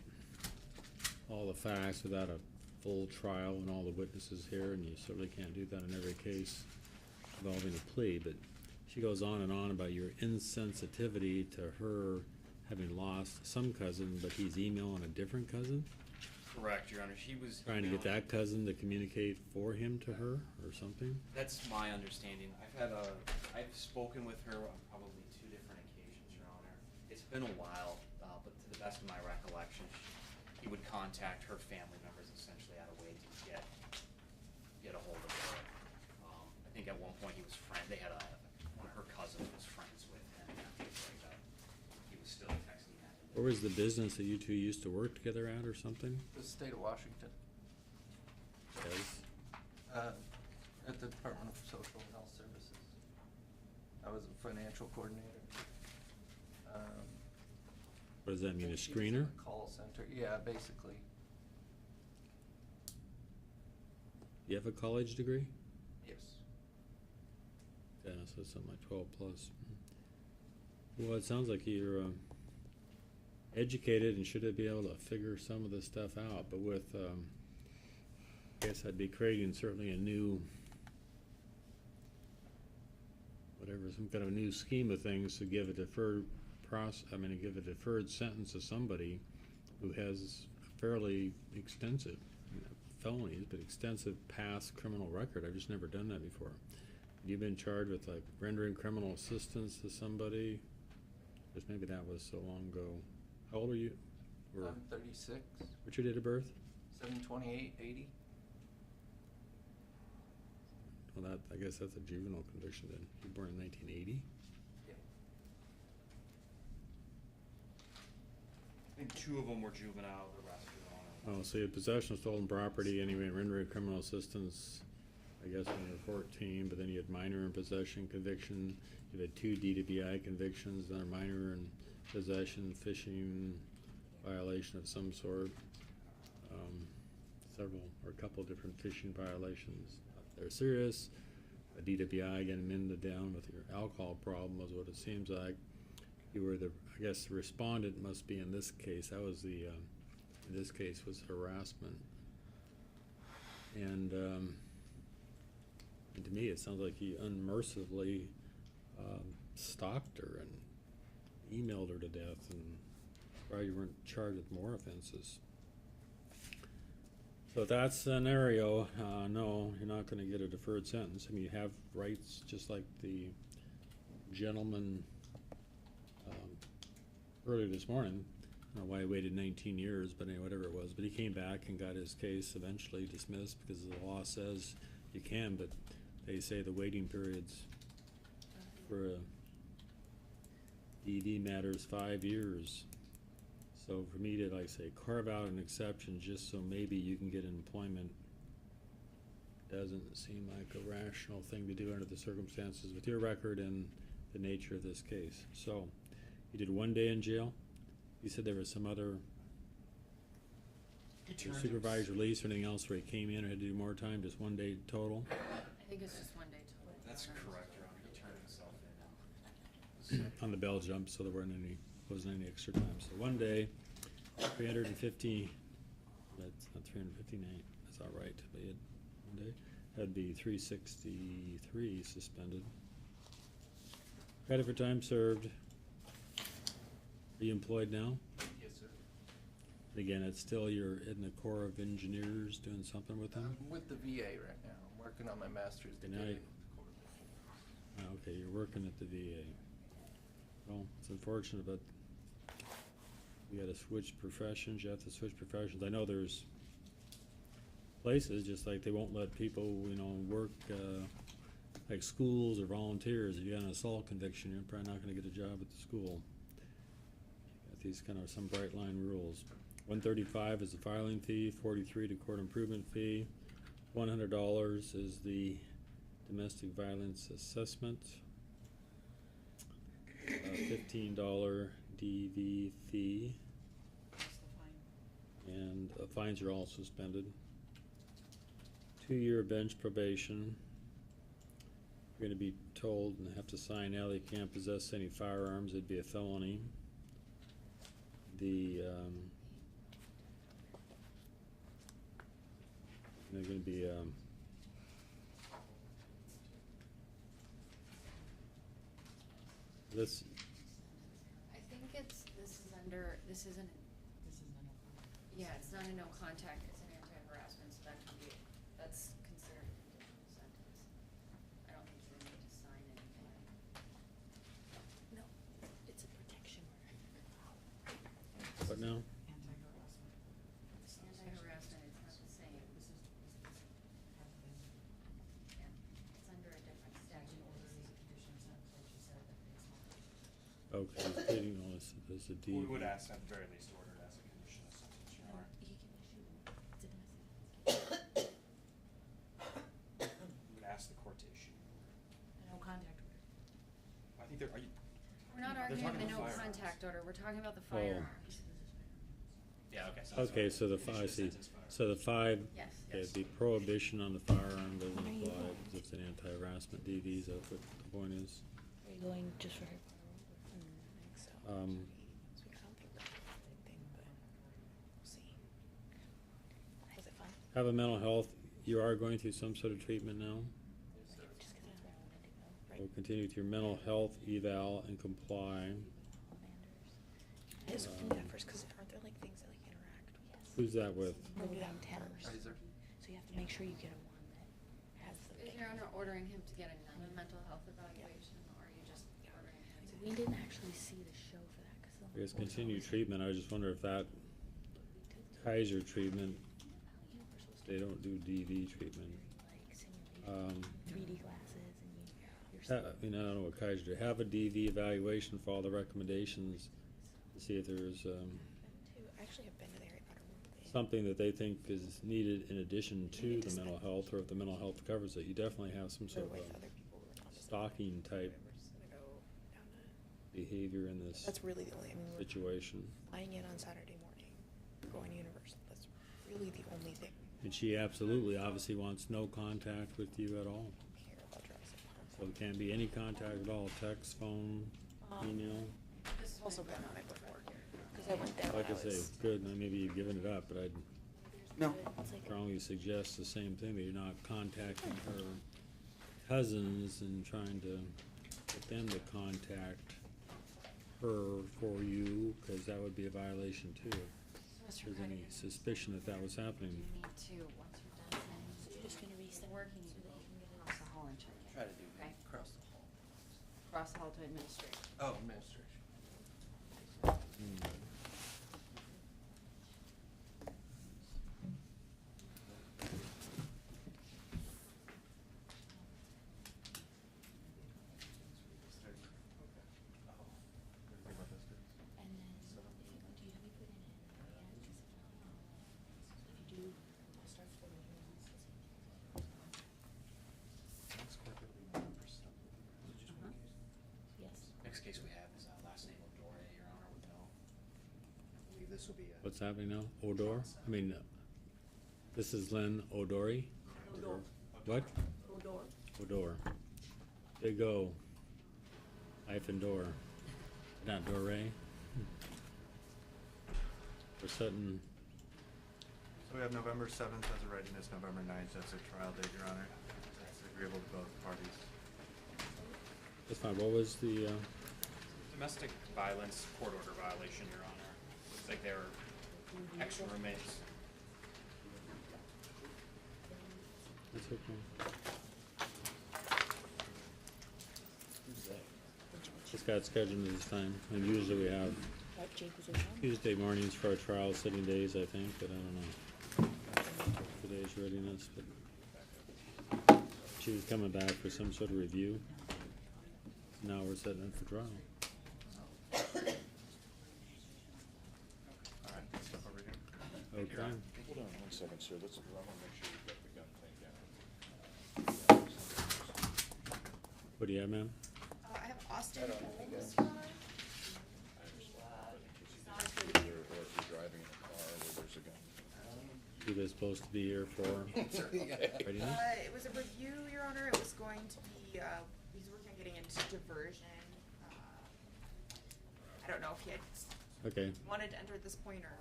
all the facts without a full trial and all the witnesses here, and you certainly can't do that in every case involving a plea, but she goes on and on about your insensitivity to her having lost some cousin, but he's emailing a different cousin? correct, Your Honor. She was Trying to get that cousin to communicate for him to her or something? That's my understanding. I've spoken with her on probably 2 different occasions, Your Honor. It's been a while, but to the best of my recollection, he would contact her family members essentially out of way to get a hold of her. I think at one point they had one of her cousins was friends with him after the breakup. He was still texting that. Where was the business that you two used to work together at or something? The state of Washington, Yes. at the Department of Social and Health Services. I was a financial coordinator. What does that mean, a She was in screener? the call center, yeah, basically. You have a college degree? Yes. Yeah, so it's something like 12 plus. Well, it sounds like you're educated and should be able to figure some of this stuff out, but with, I guess I'd be creating certainly a new, some kind of a new scheme of things to give a deferred give a deferred sentence to somebody who has a fairly extensive, felonies, but extensive past criminal record. I've just never done that before. You've been charged with like rendering criminal assistance to somebody, because maybe that was so long ago. How old are you? Or I'm 36, what's your date of birth? 7/28/80. Well, I guess that's a juvenile conviction then. You were born in 1980? Yeah. I think 2 of them were juvenile, the rest were on. Oh, so you had possession of stolen property, anyway, rendering criminal assistance, I guess when you were 14, but then you had minor in possession conviction. You had 2 DWI convictions, another minor in possession, fishing violation of some sort. Several or a couple different fishing violations. They're serious. A DWI again amended down with your alcohol problem was what it seems like. You were I guess the respondent must be in this case. That was in this case was harassment. And to me it sounds like he unmercifully stalked her and emailed her to death, and probably you weren't charged with more offenses. So if that's the scenario, no, you're not gonna get a deferred sentence. I mean, you have rights just like the gentleman earlier this morning. I don't know why he waited 19 years, but anyway, whatever it was. But he came back and got his case eventually dismissed because the law says you can, but they say the waiting periods for a DD matters 5 years. So for me to, like, say, carve out an exception just so maybe you can get employment doesn't seem like a rational thing to do under the circumstances with your record and the nature of this case. So, you did 1 day in jail. You said there was some other supervised release or anything else where he came in or had to do more time, just 1 day total? I think it's just 1 day total. That's correct, Your Honor. He turned himself in. On the bell jump, so there wasn't any extra time. So 1 day, 350, that's not 359, that's all right, but you had 1 day. That'd be 363 suspended. Credit for time served. Are you employed now? Yes, sir. Again, it's still you're in the Corps of Engineers doing something with them? I'm with the VA right now. I'm working on my master's And degree. I- Okay, you're working at the VA. Well, it's unfortunate, but you gotta switch professions, you have to switch professions. I know there's places, just like they won't let people, work, like schools or volunteers. If you got an assault conviction, you're probably not gonna get a job at the school. Got these kind of some bright line rules. $135 is the filing fee, $43 to court improvement fee, $100 is the domestic violence assessment, $15 DV fee, and fines are all suspended. 2-year bench probation. You're gonna be told and have to sign now that you can't possess any firearms, it'd be a felony. They're gonna be, this, I think this isn't, yeah, it's not a no contact, it's an anti-harassment, so that can be, that's considered a conditional sentence. I don't think you need to sign anything. No, it's a protection order. what now? Anti-harassment, it's not the same. Yeah, it's under a different statute. Okay, he's pleading on this, there's a We DV. would ask at the very least ordered as a condition of sentence, Your Honor. We would ask the court to issue. No contact order. I think are you, We're not They're arguing talking the about no firearms. contact order, we're talking about the Oh. firearms. yeah, okay. So that's Okay, what- so the condition of five, see, sentence firearms. so the 5, Yes. okay, the prohibition on the firearm doesn't apply, because it's an anti-harassment DVs, that's what the point is. Are you going just for her? I think so. Um, So I don't think that's a thing, but we'll see. Was it fun? Have a mental health, you are going through some sort of treatment now? Just 'cause that's where I wanted to go, right? We'll continue with your mental health eval and comply. I just wanted that first, cause aren't there like things that like interact with? Who's that with? Go down first. Kaiser? So you have to make sure you get a one that has the. Is Your Honor ordering him to get a mental health evaluation, or are you just ordering him to? We didn't actually see the show for that, cause. I guess continue treatment, I just wonder if that Kaiser treatment, they don't do DV treatment. Like simulation, 3D glasses and you're. I mean, I don't know what Kaiser do, have a DV evaluation for all the recommendations, to see if there's, I actually have been to the Harry Potter movie. something that they think is needed in addition to the mental health, or if the mental health covers it, you definitely have some sort of With a other people who are on this. stalking type We're just gonna go down to. behavior in this That's really the only, I mean, we're situation. flying in on Saturday morning, going to Universal, that's really the only thing And she absolutely, obviously wants no contact with you at all. we care about Jurassic Park. So there can't be any contact at all, text, phone, email. This Also been on it before, cause I went there when Like I I say, was. good, and maybe you've given it up, but I'd No. It's like, strongly suggest the same thing, that you're not contacting her cousins and trying to get them to contact her for you, cause that would be a violation too. If there's any suspicion that that was happening. You need to, once you're done so you're just gonna reset. working, so that you can get across the hall and check it. Try to do Okay. across the hall. Across the hall to administration. Oh, administration. Hmm. And then, do you have you put in an area, if you do, I'll start filling you in. Yes. Next case we have is last name of Dore, Your Honor would know. I believe this will be a. What's happening now? Odor? I mean, this is Lynn Odori? Odor. What? Odor. Odor. Big O. Hyphen door. Not Dore. We're setting, So we have November 7th as a readiness, November 9th as a trial date, Your Honor. That's agreeable to both parties. that's fine, what was the, Domestic violence court order violation, Your Honor. Looks like they were extra roommates. That's okay. Just got scheduled this time, and usually we have Tuesday mornings for our trial sitting days, I think, but I don't know. Today's readiness, but she was coming back for some sort of review. Now we're setting up for trial. Alright, step over here. Okay. Hold on 1 second, sir. Let's, I wanna make sure you've got the gun thing down. What do you have, ma'am? I have Austin Holmes. I understand, but either, or if you're driving in a car where there's a gun. You guys supposed to be here for readiness? It was a review, Your Honor. It was going to be, he's working on getting into diversion. I don't know if he had Okay. wanted to enter at this point, or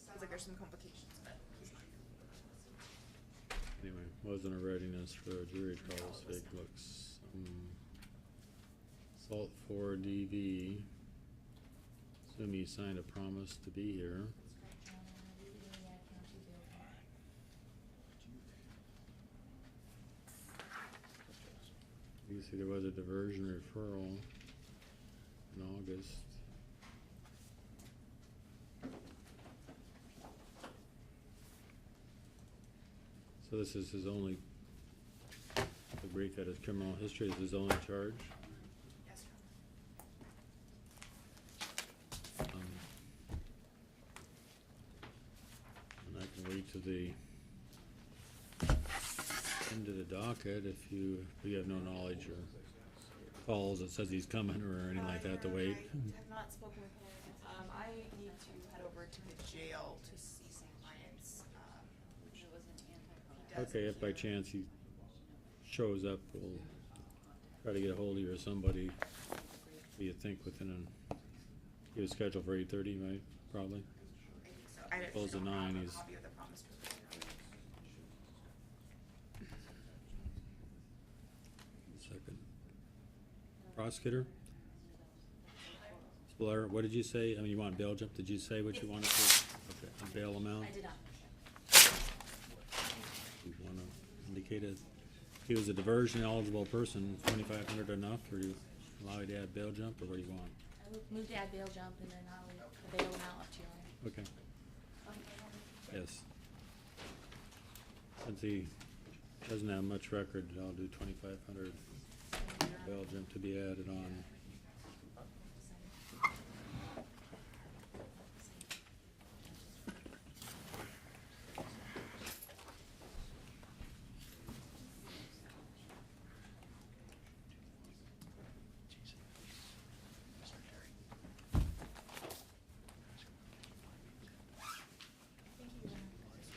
sounds like there's some complications, but he's not. Anyway, wasn't a readiness for a jury trial this week, looks. Salt 4 DV. Assume he signed a promise to be here. You see there was a diversion referral in August. So this is his only, the brief at his criminal history is his only charge. Yes, And I can wait to the end of the docket if you have no knowledge or calls that says he's coming or anything like that to wait. I have not spoken with him. I need to head over to the jail to see some clients. It was an He does Okay, if by appear. chance he shows up, we'll try to get a hold of you or somebody. You think within he was scheduled for 8:30, right? Probably. I think so. I just Close at don't 9, have a he's- copy of the promise provision. Second. Prosecutor? Blair, what did you say? I mean, you want bail jump? Did you say what you wanted to? Okay, a bail amount? I did not. You wanna indicate it? He was a diversion eligible person, 2,500 enough, or do you allow you to add bail jump, or what do you want? I moved to add bail jump and then I'll the bail amount up to you. Okay. Yes. Since he doesn't have much record, I'll do 2,500 bail jump to be added on.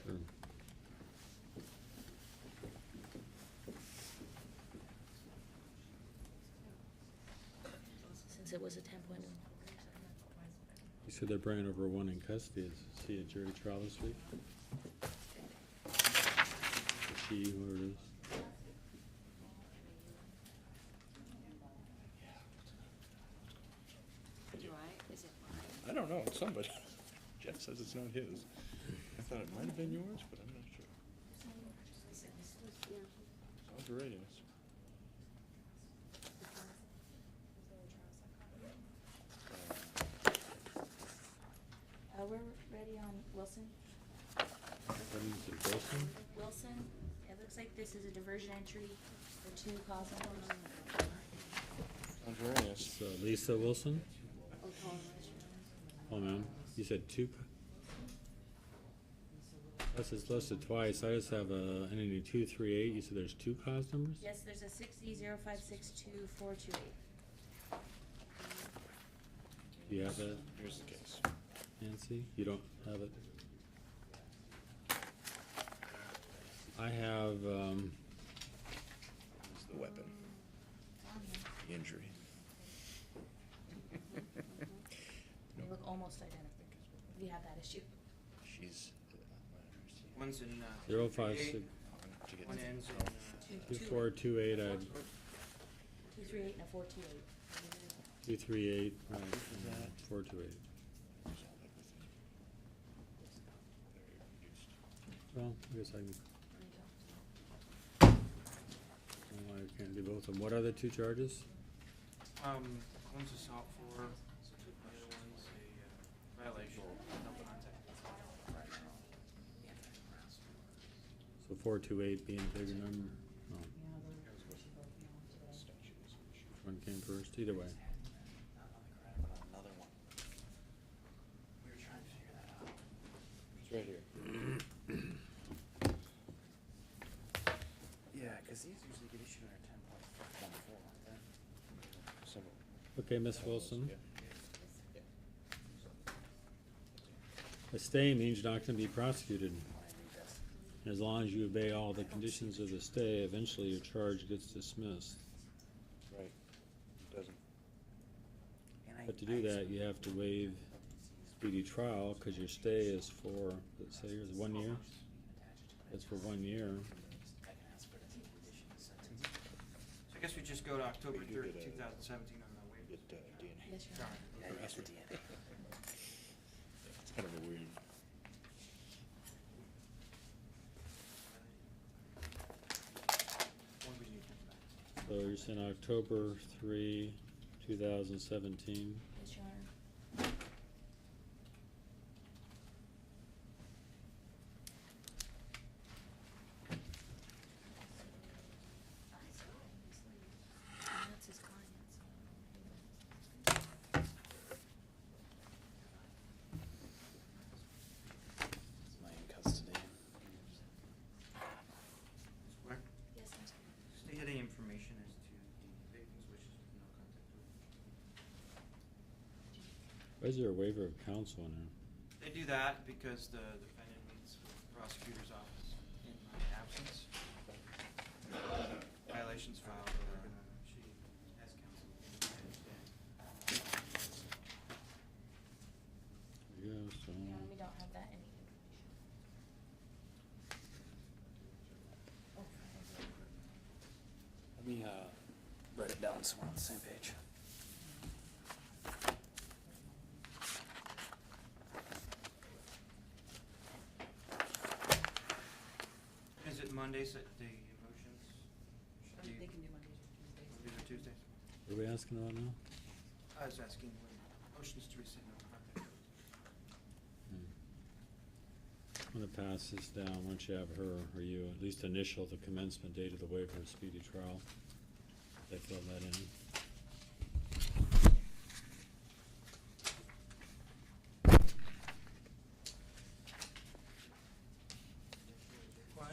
Sure. Since it was a 10.0. You said they're bringing over one in custody. Is he a jury trial this week? She, whoever it is. Do I? Is it mine? I don't know, it's somebody. Jeff says it's not his. I thought it might have been yours, but I'm not sure. Sounds readiness. We're ready on Wilson. What is it, Wilson? Wilson, it looks like this is a diversion entry for 2 cause numbers. Sounds readiness. So Lisa Wilson? Oh, Colin Oh, ma'am, you said 2? This is listed twice. I just have a entity 238. You said there's 2 cause numbers? Yes, there's a 60-0562-428. Do you have that, Here's the case. Nancy? You don't have it? I have, It's the weapon, the injury. They look almost identical. We have that issue. She's. One's in, 056 To get one ends in, 2428. I 238 and a 428. 238, right, and 428. Well, I guess I can, well, I can't do both of them. What are the two charges? One's assault for, the other one's a violation. No contact. So 428 being a bigger number? Oh. One came first, either way. Another one. We were trying to figure that out. It's right here. Yeah, cause these usually get issued under 10.14, aren't they? Some of Okay, Ms. Wilson. Yeah. A stay means you're not gonna be prosecuted. I think that's As long as you obey all the conditions of the stay, eventually your charge gets dismissed. right. It doesn't. But to do that, you have to waive speedy trial, cause your stay is for, let's say, here's 1 year. It's for 1 year. So I guess we just go to October But you 3rd, get a- 2017 on the waiver. Get DNA. Yes, Your Sorry. Honor. Yeah, you get the DNA. It's kind of a weird. When we need to come back. So you're saying October 3, 2017. Yes, Your Honor. And that's his client, so. Is my in custody? Where? Yes, I'm sorry. Stay heading information as to the victim's wishes with no contact order. Why is there a waiver of counsel in there? They do that because the defendant meets with the prosecutor's office in my absence. Violations filed, she has counsel. Yeah, so. Yeah, we don't have that any information. Let me, write it down so we're on the same page. Is it Mondays at the motions? Should They be can do Mondays or Tuesdays. Mondays or Tuesdays? What are we asking about now? I was asking when motions to rescind no contact. I'm gonna pass this down, once you have her or you, at least initial the commencement date of the waiver of speedy trial. They fill that in.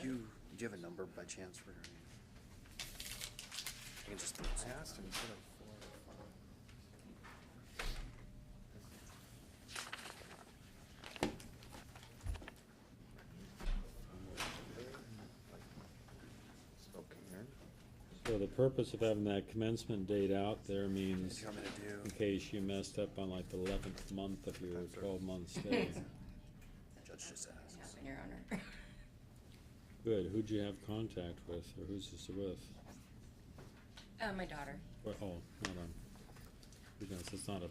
Do you have a number by chance for her? I can just. I asked him, he said spoken here. So the purpose of having that commencement date out there means, Do you want me to do? in case you messed up on like the 11th month of your 12-month stay. Judge just asked. Yeah, Your Honor. Good, who'd you have contact with, or who's this with? My daughter. What, oh, not on, because it's not a,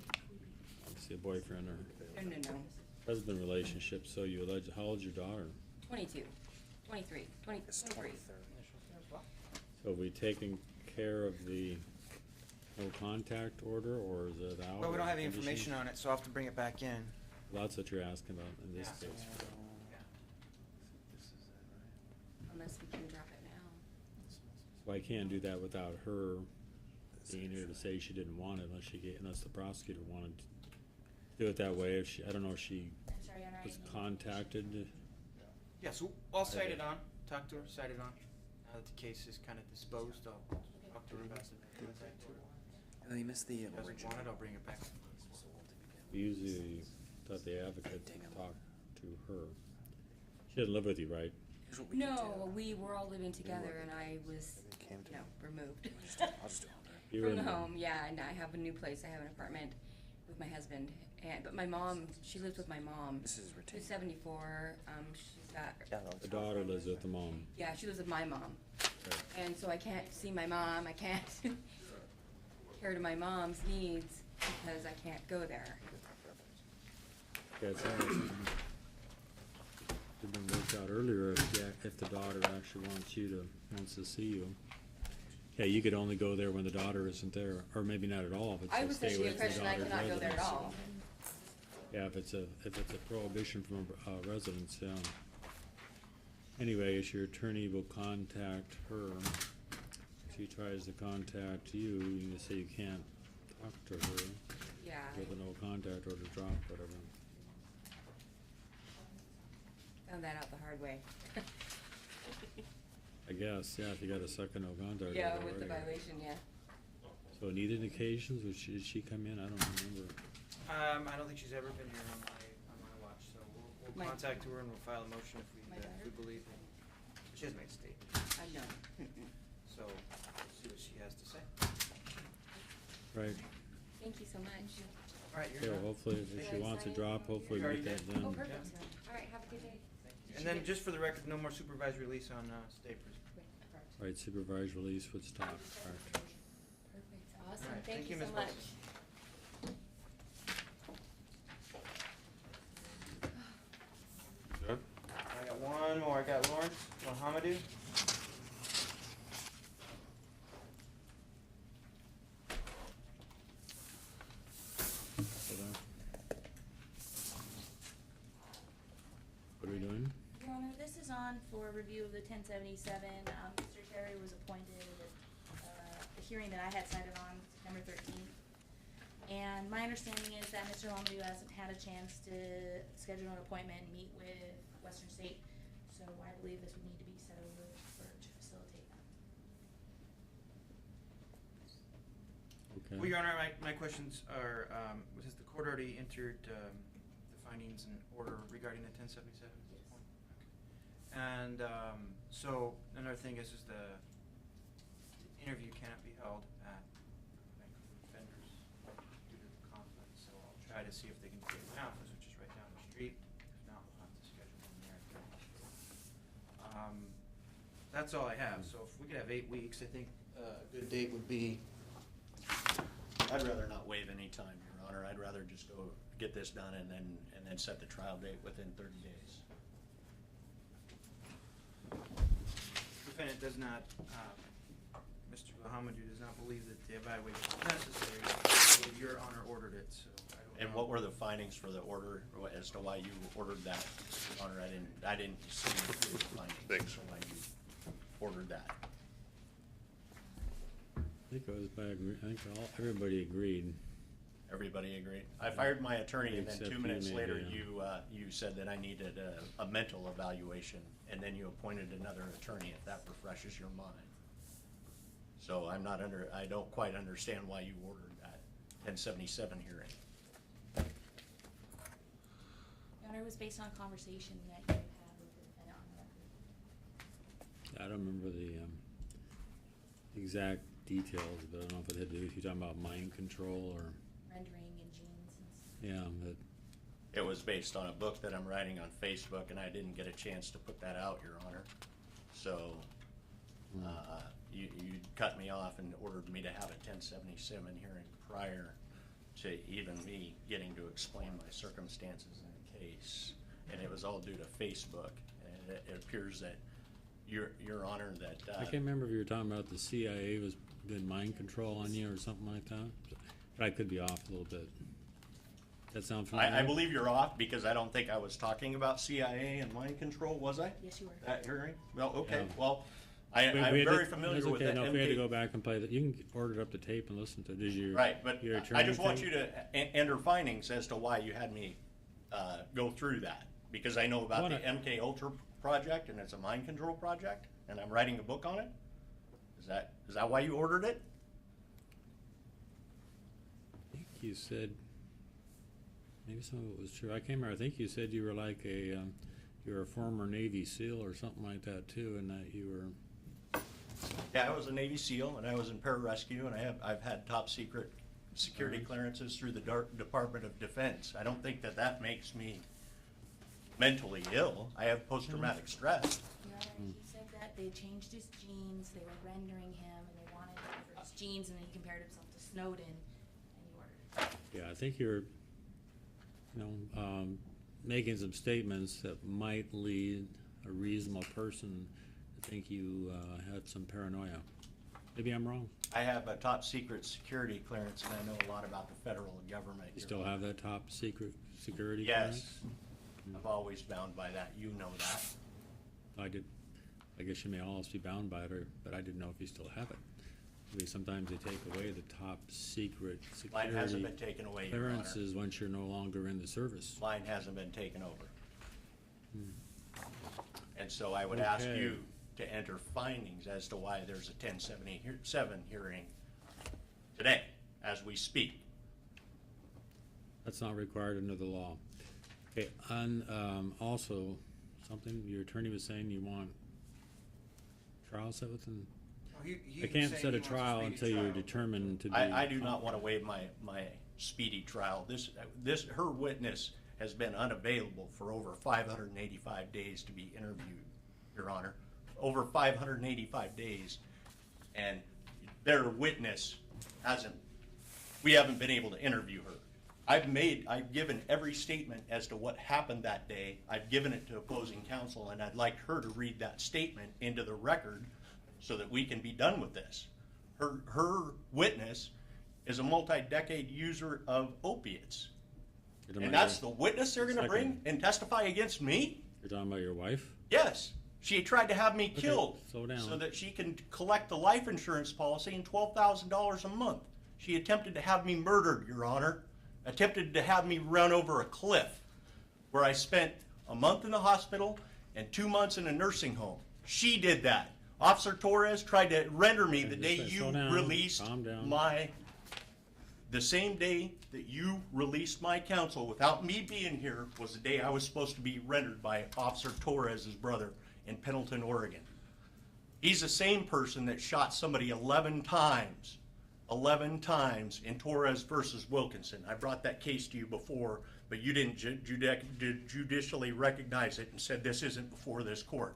obviously a boyfriend or No. husband relationship, so you allege, how old's your daughter? 22, 23, 20, It's 23. 23rd. So have we taken care of the no contact order, or is it out? Well, we don't have any conditions? information on it, so I'll have to bring it back in. That's what you're asking about in this Yeah. case. Unless we can drop it now. So I can't do that without her being here to say she didn't want it unless the prosecutor wanted to do it that way. If she, I don't know if she I'm sorry, Your Honor. I was didn't- contacted. Yeah, so I'll cite it on, talk to her, cite it on. Now that the case is kind of disposed, I'll talk to her about the contact order. Oh, you missed the If she doesn't original. want it, I'll bring it back. We usually thought the advocate talked to her. She doesn't live with you, right? Here's what we can No, do. we were all living together and I was, Maybe it came to removed. I'll just do it. You were From in the home, yeah, and I have a new place. I have an apartment with my husband. But my mom, she lives with my mom. This is retained. She's 74. She's got, The daughter lives with the mom. yeah, she lives with my mom. Right. And so I can't see my mom. I can't care to my mom's needs because I can't go there. Yeah, it's all right. Didn't work talked about earlier, if the daughter actually wants to see you. Yeah, you could only go there when the daughter isn't there, or maybe not at all, if it's I a was stay under the away from the impression I daughter's cannot go there at residence. all. Yeah, if it's a prohibition from a residence, yeah. Anyway, as your attorney will contact her, if she tries to contact you, you can just say you can't talk to her. Yeah. With a no contact order drop, whatever. Found that out the hard way. I guess, yeah, if you got a second no contact order. Yeah, with the already. violation, yeah. So needed occasions, did she come in? I don't remember. I don't think she's ever been here on my watch, so we'll My- contact her and we'll file a motion if My we daughter? believe it. She hasn't made a statement, I know. so we'll see what she has to say. Right. Thank you so much. All right, Yeah, you're well, done. hopefully, if she wants to drop, hopefully we get that Oh, done. perfect. All right, have a good day. And then just for the record, no more supervised release on state prison. Right, supervised release would stop. Correct. Perfect. Awesome. All right, Thank you Ms. so Boss. much. Good? I got one more. I got Lawrence Mohamedou. What are we doing? Your Honor, this is on for review of the 1077. Mr. Terry was appointed at the hearing that I had cited on September 13th. And my understanding is that Mr. Lamadou hasn't had a chance to schedule an appointment and meet with Western State. So I believe this would need to be set over to facilitate that. Okay. Well, Your Honor, my questions are, has the court already entered the findings and order regarding the 1077 at this point? Okay. And so another thing is the interview cannot be held at Vancouver Defenders due to the conflict. So I'll try to see if they can do it in my office, which is right down the street. If not, we'll have to schedule one there at the hospital. That's all I have. So if we could have 8 weeks, I think a good date would be. I'd rather not waive any time, Your Honor. I'd rather just go get this done and then set the trial date within 30 days. Defendant does not, Mr. Mohamedou does not believe that the evaluation is necessary, so Your Honor ordered it, so I don't know. And what were the findings for the order as to why you ordered that, Your Honor? I didn't see the findings, so why you ordered that. I think it was by everybody agreed. Everybody agreed? I fired my attorney and then Except 2 you minutes maybe, later, yeah. you said that I needed a mental evaluation, and then you appointed another attorney, if that refreshes your mind. So I don't quite understand why you ordered that 1077 hearing. Your Honor, it was based on a conversation that you had with the defendant on the record. I don't remember the exact details, but I don't know if it had to do with you talking about mind control or, Rendering and genes and stuff. yeah, but, It was based on a book that I'm writing on Facebook, and I didn't get a chance to put that out, Your Honor. So, you cut me off and ordered me to have a 1077 hearing prior to even me getting to explain my circumstances in the case. And it was all due to Facebook, and it appears that, Your Honor, that. I can't remember if you were talking about the CIA was doing mind control on you or something like that, but I could be off a little bit. That sound familiar? I believe you're off, because I don't think I was talking about CIA and mind control, was I? Yes, you were. That hearing? Well, okay, Yeah. well, We I'm had very to- familiar that's with okay. that. No, if we had to go back and play that, you can order it up the tape and listen to it. Did you? Right, but your I attorney just want thing? you to enter findings as to why you had me go through that. Because I know about the What MK Ultra project, and it's a mind control project, and I'm writing a book on it. Is that why you ordered it? I think you said, maybe some of it was true. I can't remember. I think you said you were like you were a former Navy SEAL or something like that too, and that you were. Yeah, I was a Navy SEAL, and I was in pararescue, and I've had top secret security clearances through the Department of Defense. I don't think that makes me mentally ill. I have post-traumatic stress. Your Honor, he said that they changed his genes, they were rendering him, and they wanted him for his genes, and then he compared himself to Snowden, and you ordered it. Yeah, I think you're, making some statements that might lead a reasonable person to think you had some paranoia. Maybe I'm wrong. I have a top secret security clearance and I know a lot about the federal government. You Your still Honor. have that top secret security Yes, clearance? I've always bound by that, you know that. I did. I guess you may always be bound by it, but I didn't know if you still have it. Maybe sometimes they take away the top secret Mine hasn't security been taken away, Your Honor. clearances once you're no longer in the service. Mine hasn't been taken over. And so I would ask Okay. you to enter findings as to why there's a 1077 hearing today, as we speak. That's not required under the law. Okay, also, something your attorney was saying you want trial set within, Oh, he I was can't saying set he a wants trial speedy until you're trial. determined to be. I do not want to waive my speedy trial. Her witness has been unavailable for over 585 days to be interviewed, Your Honor. Over 585 days, and their witness we haven't been able to interview her. I've given every statement as to what happened that day. I've given it to opposing counsel, and I'd like her to read that statement into the record so that we can be done with this. Her witness is a multi-decade user of opiates. And that's the witness they're gonna bring and testify against me? You're talking about your wife? Yes. She tried to have me killed slow down. so that she can collect the life insurance policy and $12,000 a month. She attempted to have me murdered, Your Honor. Attempted to have me run over a cliff, where I spent a month in the hospital and 2 months in a nursing home. She did that. Officer Torres tried to render me the day you slow down. released Calm down. the same day that you released my counsel without me being here was the day I was supposed to be rendered by Officer Torres' brother in Pendleton, Oregon. He's the same person that shot somebody 11 times in Torres versus Wilkinson. I brought that case to you before, but you didn't judicially recognize it and said this isn't before this court.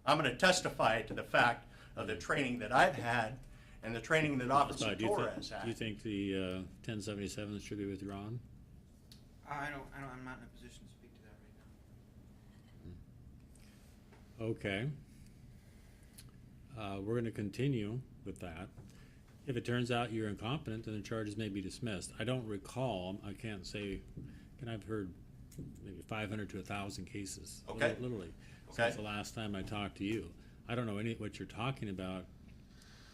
I'm going to testify to the fact of the training that I've had and the training that Officer Torres had. Do you think the 1077 should be withdrawn? I'm not in a position to speak to that right now. Okay. We're gonna continue with that. If it turns out you're incompetent, then the charges may be dismissed. I don't recall, I can't say, and I've heard maybe 500 to 1,000 cases. Okay. Literally, Okay. since the last time I talked to you. I don't know what you're talking about.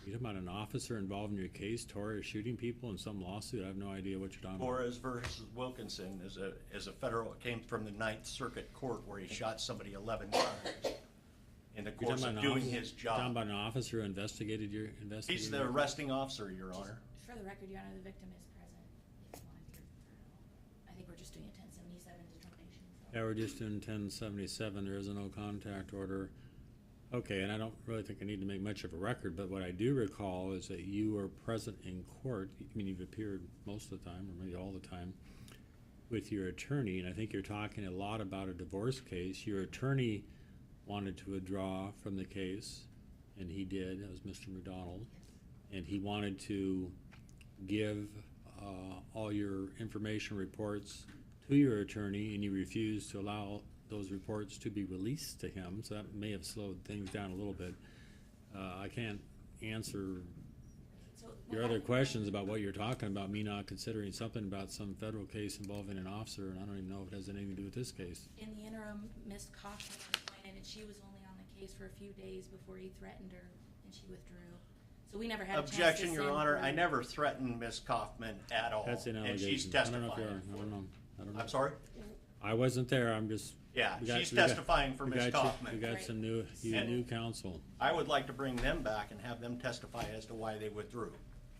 You're talking about an officer involved in your case, Torres shooting people in some lawsuit? I have no idea what you're talking about. Torres versus Wilkinson is a federal, it came from the Ninth Circuit Court where he shot somebody 11 times in the You're course talking of about an doing officer- his you're talking job. about an officer who investigated your investigation? He's the arresting officer, Your Honor. For the record, Your Honor, the victim is present. He doesn't want to be referred. I think we're just doing a 1077 determination. So. Yeah, we're just doing 1077, there is a no contact order. Okay, and I don't really think I need to make much of a record, but what I do recall is that you were present in court, I mean, you've appeared most of the time, or maybe all the time, with your attorney, and I think you're talking a lot about a divorce case. Your attorney wanted to withdraw from the case, and he did, that was Mr. McDonald, and he wanted to give all your information reports to your attorney, and you refused to allow those reports to be released to him, so that may have slowed things down a little bit. I can't answer So your other questions about what you're talking about, me not considering something about some federal case involving an officer, and I don't even know if it has anything to do with this case. in the interim, Ms. Kaufman was appointed, and she was only on the case for a few days before he threatened her, and she withdrew. So we never had a chance to Objection, Your send Honor, her- I never threatened Ms. Kaufman at all. That's an And allegation. she's I don't know if you are, testifying. I don't know, I don't know. I'm sorry? I wasn't there, I'm just. Yeah, we got- she's we got- testifying for we Ms. got you- Kaufman. We got Right. some new counsel. I would like to bring them back and have them testify as to why they withdrew,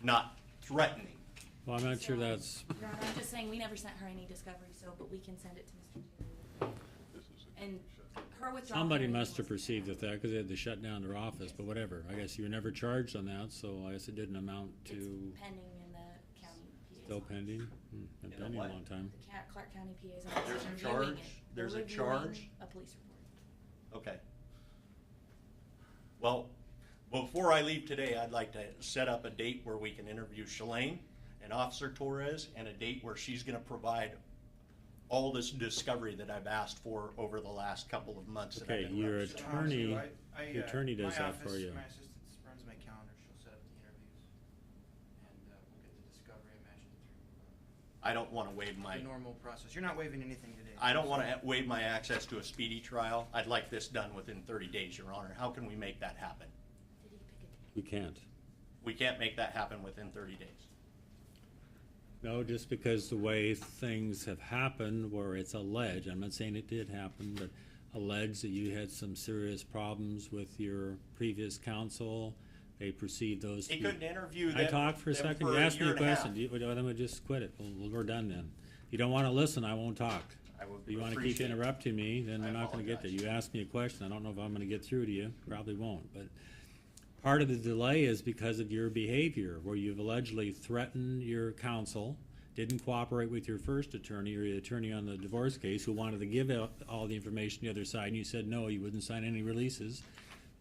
not threatening. Well, I'm not sure So, that's, Your Honor, I'm just saying, we never sent her any discovery, so, but we can send it to Mr. Taylor. And her withdrawal. somebody hearing must have was- perceived it that, because they had to shut down their office, but whatever. I guess you were never charged on that, so I guess it didn't amount It's to, pending in the county PA's still office. pending? Been In a pending a what? long time. The Clark County PA's office. There's a is charge? reviewing it. They're There's a reviewing charge? A police report. Okay. Well, before I leave today, I'd like to set up a date where we can interview Shalane and Officer Torres, and a date where she's gonna provide all this discovery that I've asked for over the last couple of months that I've Okay, been your representing. attorney, your attorney does that for you. My assistant runs my calendar, she'll set up the interviews, and we'll get the discovery, I imagine, through I don't wanna waive my, the normal process. You're not waiving anything today. I don't wanna waive my access to a speedy trial. I'd like this done within 30 days, Your Honor. How can we make that happen? We can't. We can't make that happen within 30 days. No, just because the way things have happened where it's alleged, I'm not saying it did happen, but alleged that you had some serious problems with your previous counsel. They perceived those. He couldn't interview I them- talked for a them second, for you a asked me year a and a half. question, then we just quit it, we're done then. You don't wanna listen, I won't talk. I would You wanna keep appreciate it. interrupting me, then I we're not gonna get there. apologize. You asked me a question, I don't know if I'm gonna get through to you, probably won't, but part of the delay is because of your behavior, where you've allegedly threatened your counsel, didn't cooperate with your first attorney or your attorney on the divorce case who wanted to give out all the information to the other side, and you said no, you wouldn't sign any releases.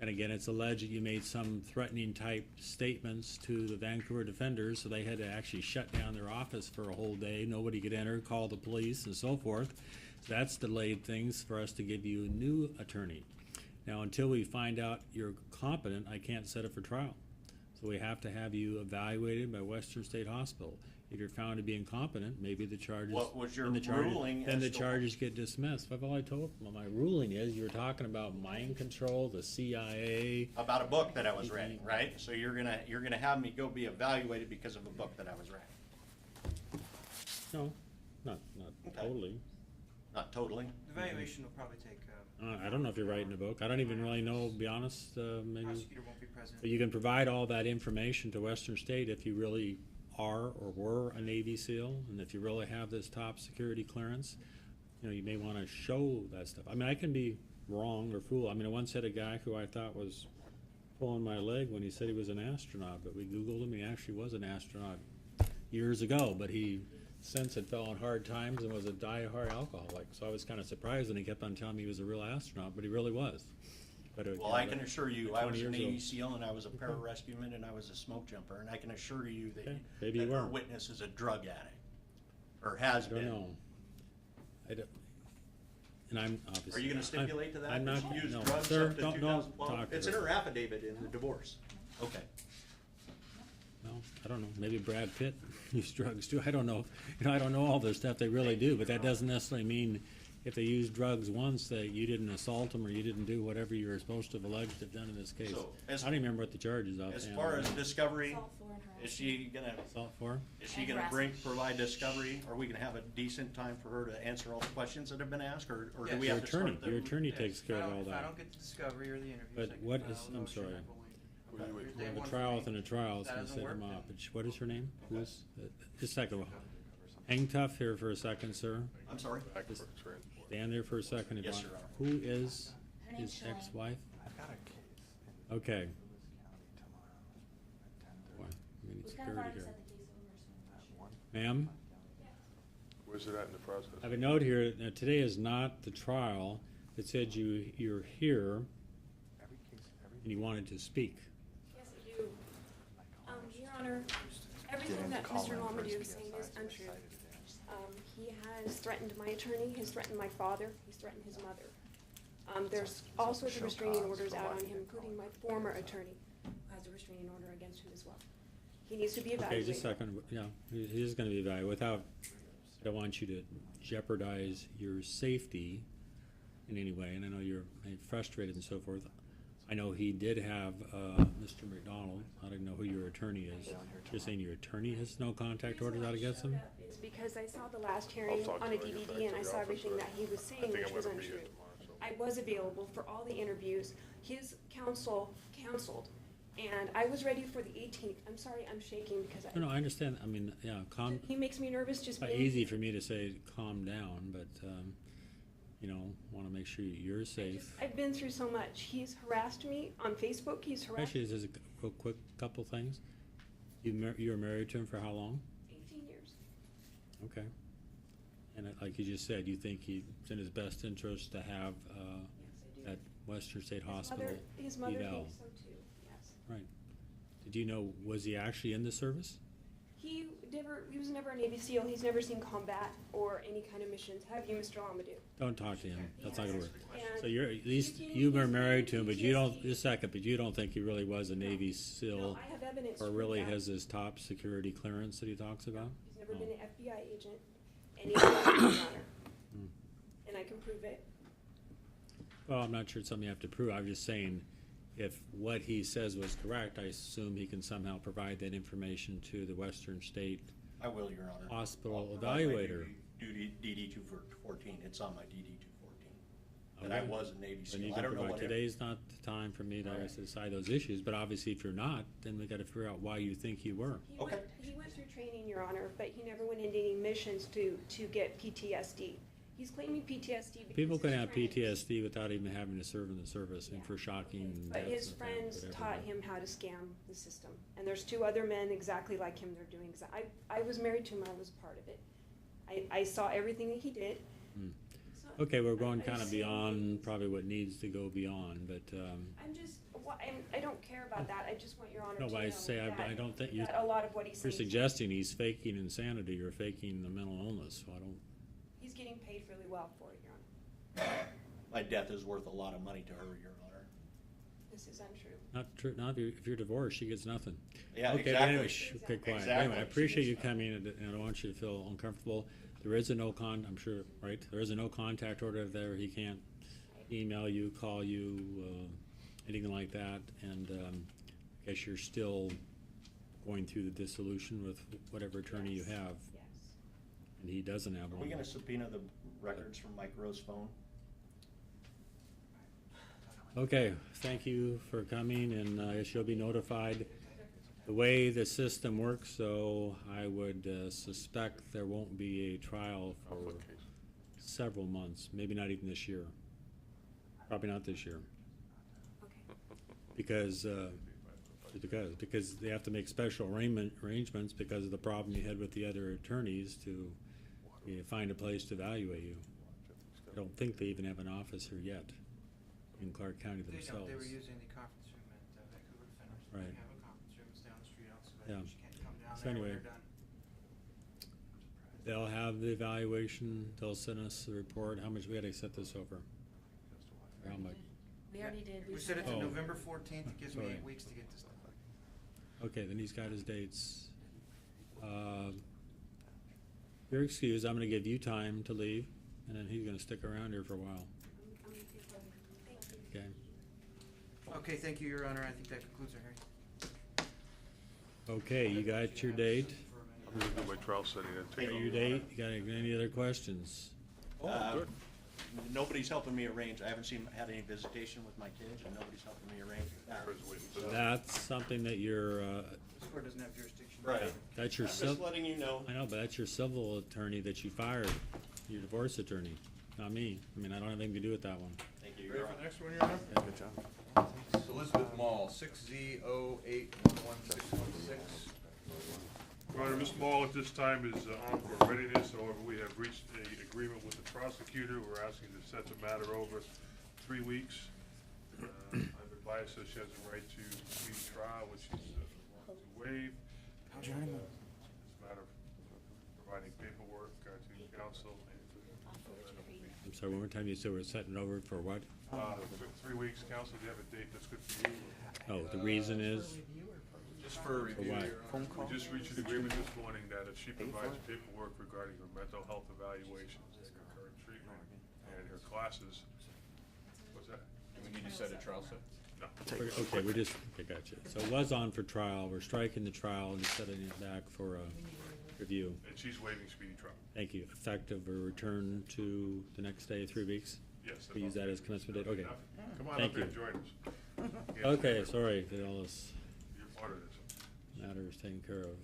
And again, it's alleged that you made some threatening type statements to the Vancouver defenders, so they had to actually shut down their office for a whole day. Nobody could enter, call the police and so forth. So that's delayed things for us to give you a new attorney. Now, until we find out you're competent, I can't set it for trial. So we have to have you evaluated by Western State Hospital. If you're found to be incompetent, maybe the charges. What was your then the charges- ruling Then as the to- charges get dismissed. Well, I told, well, my ruling is, you were talking about mind control, the CIA. About a book that I was writing, right? So you're gonna have me go be evaluated because of a book that I was writing? No, not Okay. totally. Not totally. The evaluation will probably take, I don't know if you're writing a book. I don't even really know, to be honest, maybe. prosecutor won't be present. But you can provide all that information to Western State if you really are or were a Navy SEAL, and if you really have this top security clearance, you may wanna show that stuff. I mean, I can be wrong or fool. I mean, I once had a guy who I thought was pulling my leg when he said he was an astronaut, but we Googled him, he actually was an astronaut years ago, but he since had fell on hard times and was a die-hard alcoholic. So I was kinda surprised when he kept on telling me he was a real astronaut, but he really was. But Well, I can assure you, I 20 was a years Navy old. SEAL and I was a pararescueman and I was a smoke jumper, and I can assure you that, Okay, maybe you that our weren't. witness is a drug addict. Or has I don't been. know. I don't, and I'm obviously. Are you gonna stipulate to that? I'm that not, she used no, drugs sir, up to don't 2012? talk to It's in her. her affidavit in the divorce. Okay. Well, I don't know, maybe Brad Pitt used drugs too, I don't know. I don't know all this stuff, they really do, but that doesn't necessarily mean if they use drugs once, that you didn't assault them or you didn't do whatever you were supposed to have alleged to have done in this case. So, as- I don't even remember what the charges are. As far as discovery, Assault for and is she gonna, Assault for? is she And gonna harassment. provide discovery? Are we gonna have a decent time for her to answer all the questions that have been asked, or do Yes. we Your have to start attorney, the? your attorney Yes, takes care of all If I that. don't get the discovery or the interviews, But I can what file is- a I'm motion sorry. that will wait. Wait, wait, If wait. they The want for trial me, within a trial, if so that I doesn't set work, him then- up. What is her name? Who's, just a second. Hang tough here for a second, sir. I'm sorry? Backwards, right? Stand there for a second. if Yes, you want. Your Honor. Who is Her name's his Shalane. ex-wife? I've got a case in Okay. Lewis County tomorrow at 10:30. Boy, we need We kind of already security here. set the case over, so. At 1. Ma'am, Where's it at in the process? I have a note here, today is not the trial. It said you're here Every case, every. and you wanted to speak. Yes, I do. Your Honor, everything that Mr. Lamadou is saying is untrue. He has threatened my attorney, he's threatened my father, he's threatened his mother. There's all sorts of restraining orders out on him, including my former attorney, who has a restraining order against him as well. He needs to be Okay, evaluated. just a second. Yeah, he is gonna be evaluated without, I don't want you to jeopardize your safety in any way, and I know you're frustrated and so forth. I know he did have, Mr. McDonald, I don't know who your attorney is. You're saying your attorney has no contact orders out against him? It's because I saw the last hearing talk to on a her, get back DVD to and I the saw office, everything but that he was I saying, think which I'm was gonna be untrue. here tomorrow, so. I was available for all the interviews. His counsel counseled, and I was ready for the 18th. I'm sorry, I'm shaking because No, I understand. I mean, yeah, calm, he makes me nervous just it's not being. easy for me to say calm down, but, wanna make sure you're safe. I've been through so much. He's harassed me on Facebook. He's harassed Actually, there's a real quick couple things. You were married to him for how long? 18 years. Okay. And like you just said, you think it's in his best interest to have, Yes, I do. that Western State Hospital His mother eval. thinks so too, yes. Right. Did you know, was he actually in the service? He he was never a Navy SEAL. He's never seen combat or any kind of missions. Have you, Mr. Lamadou? Don't talk to him. That's not gonna work. And So you're, at least you were married to him, but you don't, just a second, but you don't think he really was a Navy SEAL? No, I have evidence. Or to really prove that. has his top security clearance that he talks about? He's never Oh. been an FBI agent, and he's not Your Honor. And I can prove it. Well, I'm not sure it's something you have to prove. I'm just saying, if what he says was correct, I assume he can somehow provide that information to the Western State I will, Your Honor. Hospital I'll provide my evaluator. DD 214, it's on my DD 214. And Okay. I was a Navy Then SEAL. you I can don't know provide, what. today's not the time for me to Right. decide those issues, but obviously if you're not, then we gotta figure out why you think you were. He went through training, Your Honor, but he never went into any missions to get PTSD. He's claiming PTSD because People can his have friends- PTSD without even having to serve in the service, and for shocking But deaths his and friends whatever. taught him how to scam the system. And there's 2 other men exactly like him they're doing. I was married to him, I was part of it. I saw everything that he did. Okay, we're going I kinda see beyond probably what needs to go beyond, but, I'm just, I don't care about that. I just want Your Honor to no, know but I say, I that- don't think you, that a lot of what he's you're saying. suggesting he's faking insanity or faking the mental illness, so I don't, He's getting paid really well for it, Your Honor. My death is worth a lot of money to her, Your Honor. This is untrue. not true, not if you're divorced, she gets nothing. Yeah, Okay, but exactly. anyway, okay, quiet. Exactly. Anyway, I She appreciate gets you nothing. coming, and I don't want you to feel uncomfortable. There is a I'm sure, right? There is a no contact order there. He can't email you, call you, anything like that, and, I guess you're still going through the dissolution with whatever attorney you have. Yes. And he doesn't have Are one. we gonna subpoena the records from Mike Rowe's phone? Okay, thank you for coming, and I guess you'll be notified. The way the system works, so I would suspect there won't be a trial for several months, maybe not even this year. Probably not this year. Because they have to make special arrangements because of the problem you had with the other attorneys to find a place to evaluate you. I don't think they even have an office here yet in Clark County They themselves. don't, they were using the conference room at Vancouver Defenders. Right. They have a conference room, it's down the street also, Yeah. but she can't come down So there when anyway. they're done. They'll have the evaluation, they'll send us the report, how much, we gotta set this over? How much? We already did. We set it to Oh. November 14th, it gives me Sorry. 8 weeks to get this done. Okay, then he's got his dates. You're excused, I'm gonna give you time to leave, and then he's gonna stick around here for a while. Okay, Okay, thank you, Your Honor, I think that concludes our hearing. okay, you got your date? I'm gonna do my trial setting and take. Got your date, you got any other questions? Uh, Nobody's helping me arrange, I haven't had any visitation with my kids, and nobody's helping me arrange that. That's something that you're, This court doesn't have jurisdiction. Right. that's your I'm just civil, letting you know. I know, but that's your civil attorney that you fired, your divorce attorney, not me. I mean, I don't have anything to do with that one. Thank you, Ready Your for Honor. the next one, Your Honor? Good job. Elizabeth Mall, 6Z081116. Your Honor, Ms. Mall at this time is on for readiness, however, we have reached an agreement with the prosecutor. We're asking to set the matter over 3 weeks. I've advised her she has a right to speedy trial, which she's willing to waive. How's your honeymoon? It's a matter of providing paperwork to counsel. I'm sorry, one more time, you said we're setting it over for what? 3 weeks, counsel, do you have a date that's good for you? Oh, the reason is, Just for a review, what? Your Honor. We just reached an agreement this morning that if she provides paperwork regarding her mental health evaluations and her current treatment and her classes, what's that? Do we need to set a trial set? No. okay, we just, okay, gotcha. So it was on for trial, we're striking the trial and setting it back for a review. And she's waiving speedy trial. Thank you. Effective or return to the next day, 3 weeks? Yes. We use that as commencement date, okay. Come on Thank up here you. and join us. Okay, sorry, that all this You're part of this. matter is taken care of.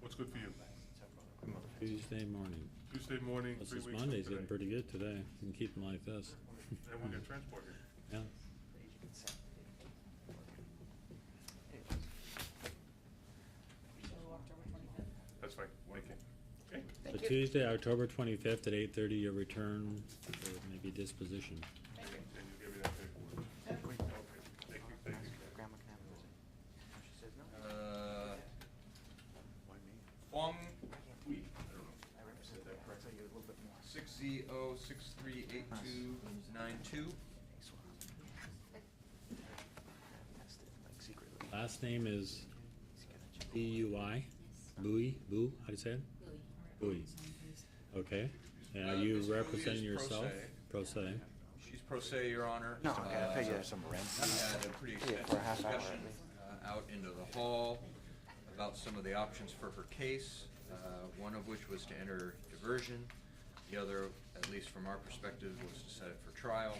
What's good for you? Tuesday morning. Tuesday morning, This 3 is weeks from Monday's today. getting pretty good today. We can keep them like this. And we got transport here. Yeah. That's fine, thank you. Okay. So Tuesday, October 25th at 8:30, your return for maybe disposition. And you give me that paperwork. Okay, thank you, thank you. Grandma can have it. She says no. ZO638292. Last name is B-U-I, Bowie, Boo, how do you say it? Bowie. Okay, and are you Ms. Bowie representing is yourself? pro se. Pro se. She's pro se, Your Honor. No, okay, I figured some rent. We had a pretty Yeah, extensive for a half hour at discussion out into the hall about some of the options for her case, one of which was to enter diversion. The other, at least from our perspective, was to set it for trial.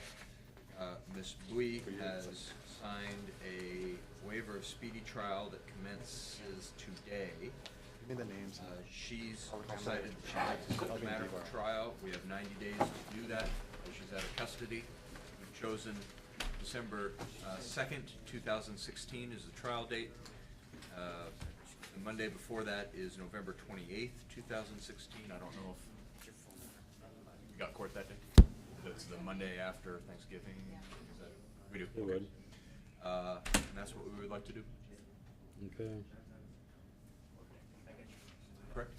Ms. Bowie has signed a waiver of speedy trial that commences today. Give me the names. She's decided that she'd like to set the matter for trial. We have 90 days to do that. She's out of custody. We've chosen December 2nd, 2016 is the trial date. The Monday before that is November 28th, 2016. I don't know if you got court that day. That's the Monday after Thanksgiving. Is that, we do? We would. And that's what we would like to do. Okay. Correct?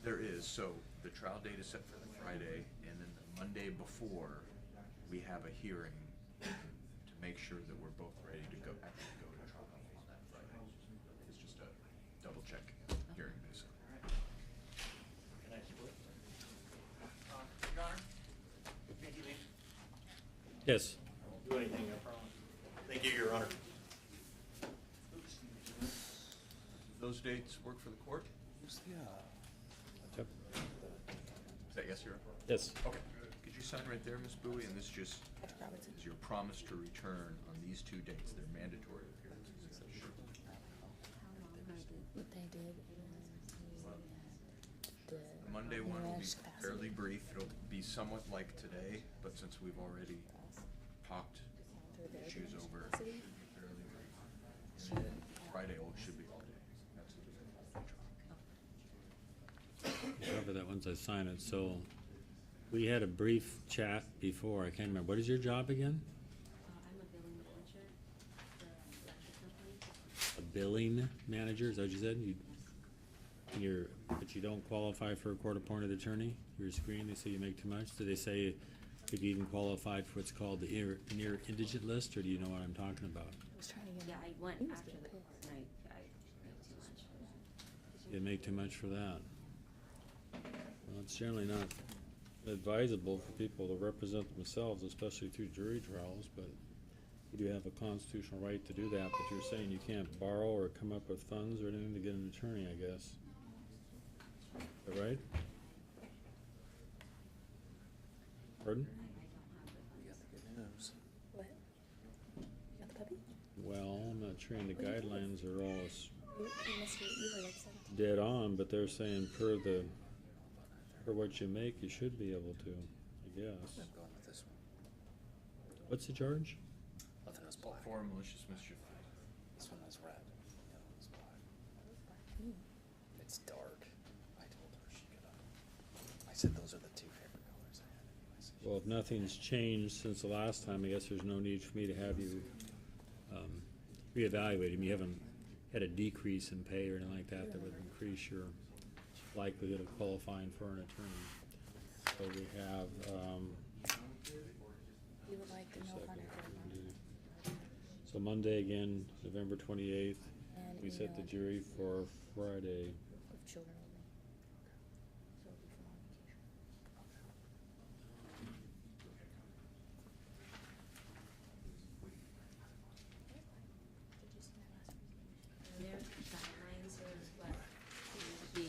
There is, so the trial date is set for the Friday, and then the Monday before, we have a hearing to make sure that we're both ready to go, actually go to trial on that Friday. It's just a double check hearing, basically. Your Honor, thank you, Yes. do anything, I promise. Thank you, Your Honor. Those dates work for the court? Yep. Is that yes, Your Honor? Yes. Okay. Could you sign right there, Ms. Bowie, and this just is your promise to return on these two dates. They're mandatory appearances. What they did The Monday one will be fairly brief. It'll be somewhat like today, but since we've already talked issues over, it'll be fairly brief. And then Friday should be all day. That's the Cover that once I sign it, so we had a brief chat before, I can't remember, what is your job again? I'm a billing manager for the electric company. A billing manager, is that what you said? But you don't qualify for a court-appointed attorney? You're screened, they say you make too much? Did they say if you even qualified for what's called the near indigent list, or do you know what I'm talking about? I was trying to get. Yeah, I went after the court and I made too much. You make too much for that. Well, it's generally not advisable for people to represent themselves, especially through jury trials, but you do have a constitutional right to do that, but you're saying you can't borrow or come up with funds or anything to get an attorney, I guess. Is that right? Pardon? You got the good news. What? You got the puppy? Well, I'm not sure the guidelines are all You must be, you were like 17. dead on, but they're saying per what you make, you should be able to, I guess. I'm going with this one. What's the charge? Nothing was black. For malicious mischief. This one was red. The other was black. It's dark. I told her she could. I said those are the two favorite colors I had anyway. So Well, if nothing's changed since the last time, I guess there's no need for me to have you reevaluate him. You haven't had a decrease in pay or anything like that that would increase your likelihood of qualifying for an attorney. So we have, You would like to know how to do so Monday again, November 28th. And We set the email jury for Friday. with children only. So it'll be from on vacation. Their guidelines is what would be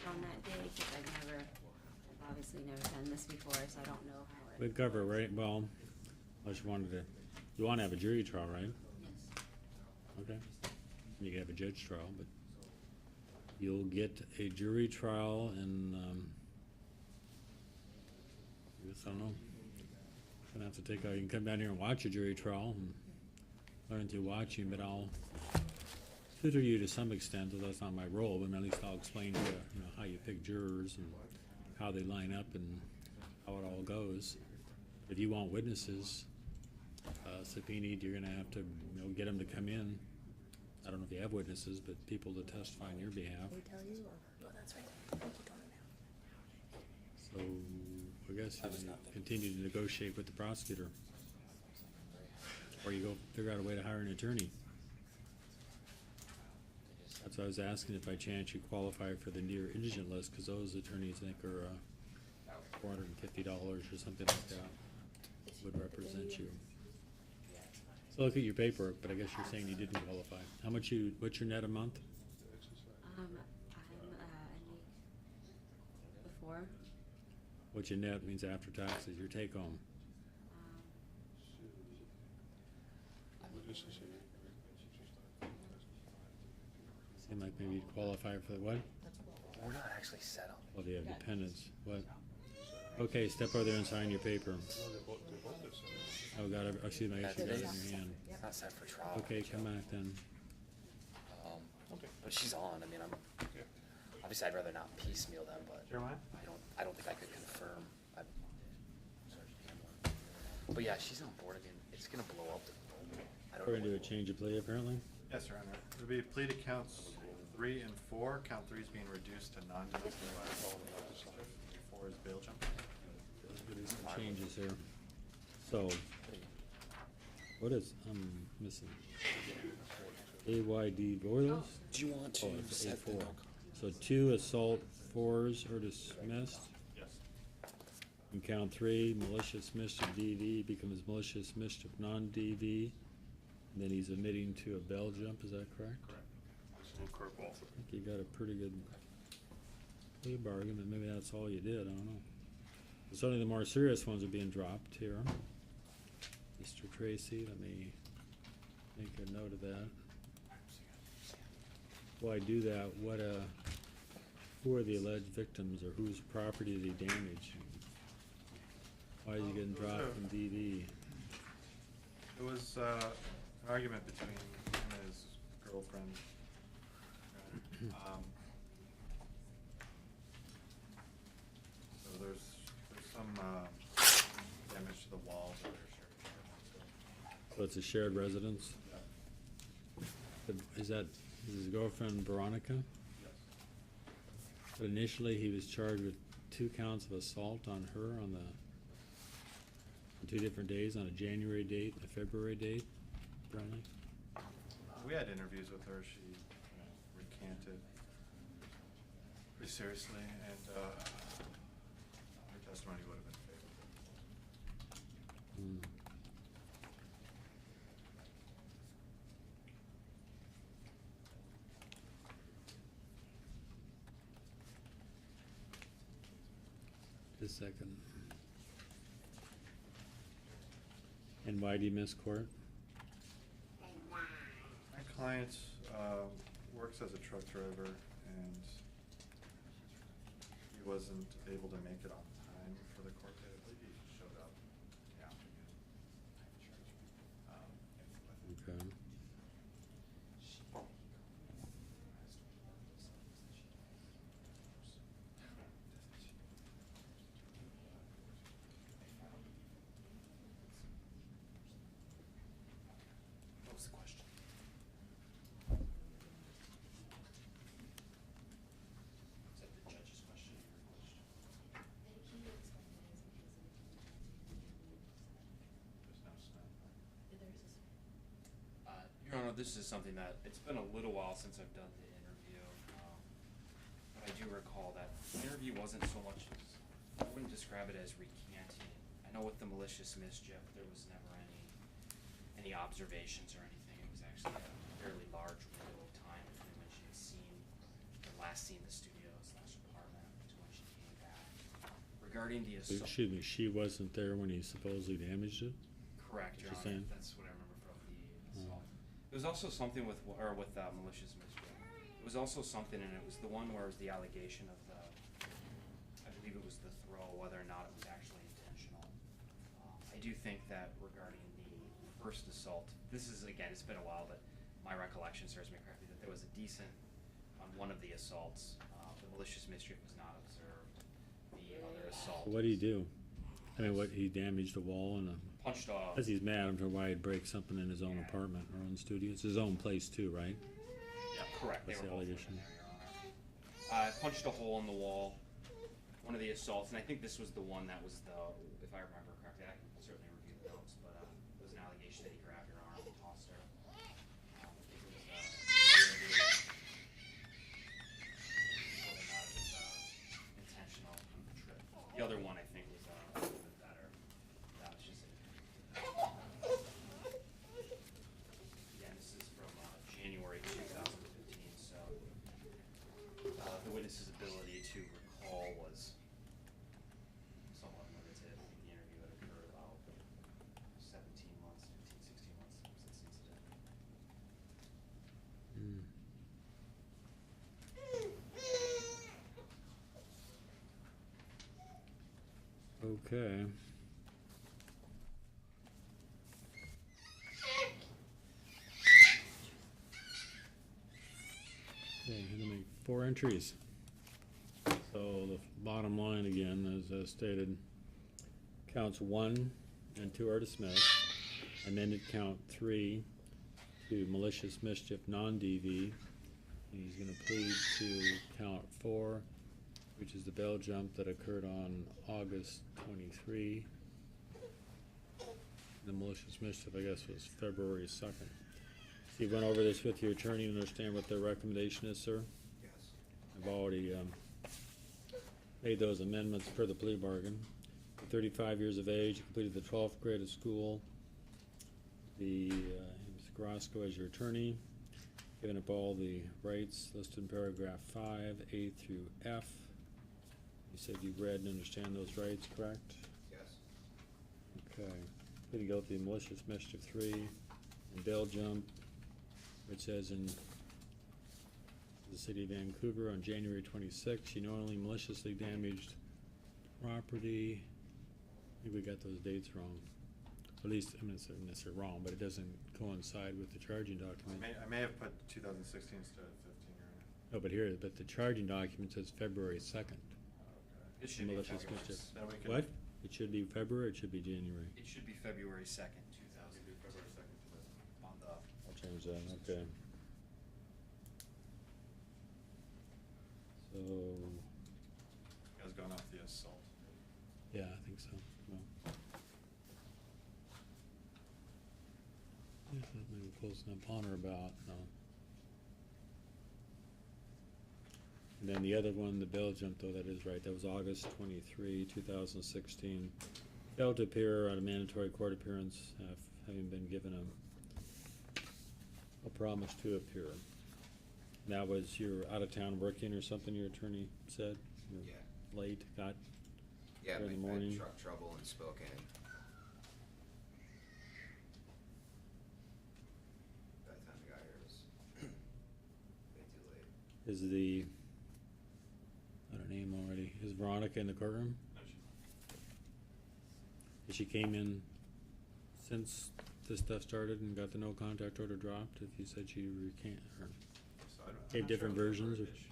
on that day, because I've obviously never done this before, so I don't know how it. We'd cover, right, well, unless you wanted to, you wanna have a jury trial, right? Yes. Okay. You can have a judge trial, but you'll get a jury trial and, I guess, I don't know. Gonna have to take, you can come down here and watch a jury trial and learn through watching, but I'll tutor you to some extent, though that's not my role, but at least I'll explain to you, you know, how you pick jurors and how they line up and how it all goes. If you want witnesses, subpoenaed, you're gonna have to, you know, get them to come in. I don't know if you have witnesses, but people to testify on your behalf. They tell you, or, oh, that's right. So, I guess you continue to negotiate with the prosecutor. Or you go figure out a way to hire an attorney. That's why I was asking if by chance you qualify for the near indigent list, cause those attorneys I think are, $450 or something like that would represent you. So look at your paperwork, but I guess you're saying you didn't qualify. What's your net a month? I make before, What's your net means after taxes, your take home. Seem like maybe you'd qualify for what? We're not actually set on it. Well, you have dependents, what? Okay, step over there and sign your paper. Oh, God, excuse me, I guess you got it in your hand. It's not set for trial. Okay, come back then. But she's on, I mean, obviously I'd rather not piecemeal them, but Jeremiah? I don't think I could confirm. But yeah, she's on board again, it's gonna blow up. I don't We're know. gonna do a change of plea apparently. Yes, Your Honor. It'll be plea to counts 3 and 4. Count 3 is being reduced to non-domestic violence. 4 is bail jump. Let's do some changes here. So, what is, I'm missing? AYD, what were those? Do you want to Oh, it's set the A4. no- So 2 assault 4s are dismissed. Yes. In count 3, malicious mischief DV becomes malicious mischief non-DV. And then he's admitting to a bail jump, is that correct? Correct. It's a little curveball. I think you got a pretty good plea bargain, but maybe that's all you did, I don't know. Certainly the more serious ones are being dropped here. Mr. Tracy, let me make a note of that. While I do that, who are the alleged victims, or whose property did he damage? Why is he getting dropped from DV? It was an argument between him and his girlfriend. So there's some damage to the walls of their shared. So it's a shared residence? Is his girlfriend Veronica? Yes. But initially, he was charged with 2 counts of assault on her on 2 different days, on a January date and a February date, apparently. We had interviews with her. She recanted pretty seriously, and her testimony would have been favorable. Just a second. And why do you miss court? My client works as a truck driver, and he wasn't able to make it on time for the court date. I believe he showed up in the afternoon. Okay. What was the question? Is that the judge's question or your question? Your Honor, this is something that, it's been a little while since I've done the interview. But I do recall that the interview wasn't so much as, I wouldn't describe it as recanting. I know with the malicious mischief, there was never any observations or anything. It was actually a fairly large window of time between when she had last seen the studio/apartment to when she came back. Regarding the assault. Excuse me, she wasn't there when he supposedly damaged it? Correct, Your What Honor. you're saying? That's what I remember from the assault. It was also something with malicious mischief. It was also something, and it was the one where it was the allegation of I believe it was the throw, whether or not it was actually intentional. I do think that regarding the first assault, this is, again, it's been a while, but my recollection serves me correctly, that there was a decent, on one of the assaults, the malicious mischief was not observed. The other assault. What did he do? I mean, he damaged a wall and Punched off. As he's mad, I'm sure why he'd break something in his own apartment or own studio. It's his own place too, right? Yeah, correct. They That's were the both allegation. living there, Your Punched a hole in the wall. One of the assaults, and I think this was the one that was if I remember correctly, I can certainly review the notes, but it was an allegation that he grabbed her arm and tossed her. I think it was intentional trip. The other one I think was a little bit better. That was just again, this is from January 2015, so the witness's ability to recall was somewhat limited. I think the interview had occurred about 17 months, 15, 16 months since this incident. Okay. Okay, I'm gonna make 4 entries. So the bottom line again, as stated, counts 1 and 2 are dismissed. Amended count 3 to malicious mischief non-DV. And he's gonna plead to count 4, which is the bail jump that occurred on August 23. The malicious mischief, I guess, was February 2nd. So you went over this with your attorney and understand what their recommendation is, sir? Yes. I've already made those amendments per the plea bargain. 35 years of age, completed the 12th grade of school. Mr. Carrasco as your attorney, given up all the rights listed in paragraph 5, A through F. You said you read and understand those rights, correct? Yes. Okay. Pleading guilty to malicious mischief 3 and bail jump, which says in the city of Vancouver on January 26, you knowingly maliciously damaged property. I think we got those dates wrong. At least, I'm not saying necessarily wrong, but it doesn't coincide with the charging document. I may have put 2016 instead of 15 here. No, but the charging document says February 2nd. It should be Malicious February. mischief. Then we can- What? It should be February, or it should be January? It should be February 2nd, 2000. February 2nd to On the. I'll change that, okay. So, You guys going off the assault? yeah, I think so. Well, yeah, that may be close enough on or about, no. And then the other one, the bail jump, though, that is right, that was August 23, 2016. Failed to appear on a mandatory court appearance, having been given a promise to appear. And that was you're out of town working or something, your attorney said? You're Yeah. late, got Yeah, there in the I had morning? truck trouble in Spokane. By the time I got here, it was way too late. Is the, I don't know her name already, is Veronica in the courtroom? No, she's not. She came in since this stuff started and got the no contact order dropped, if you said she recant, or So I'm gave not different sure if there versions, were or issues,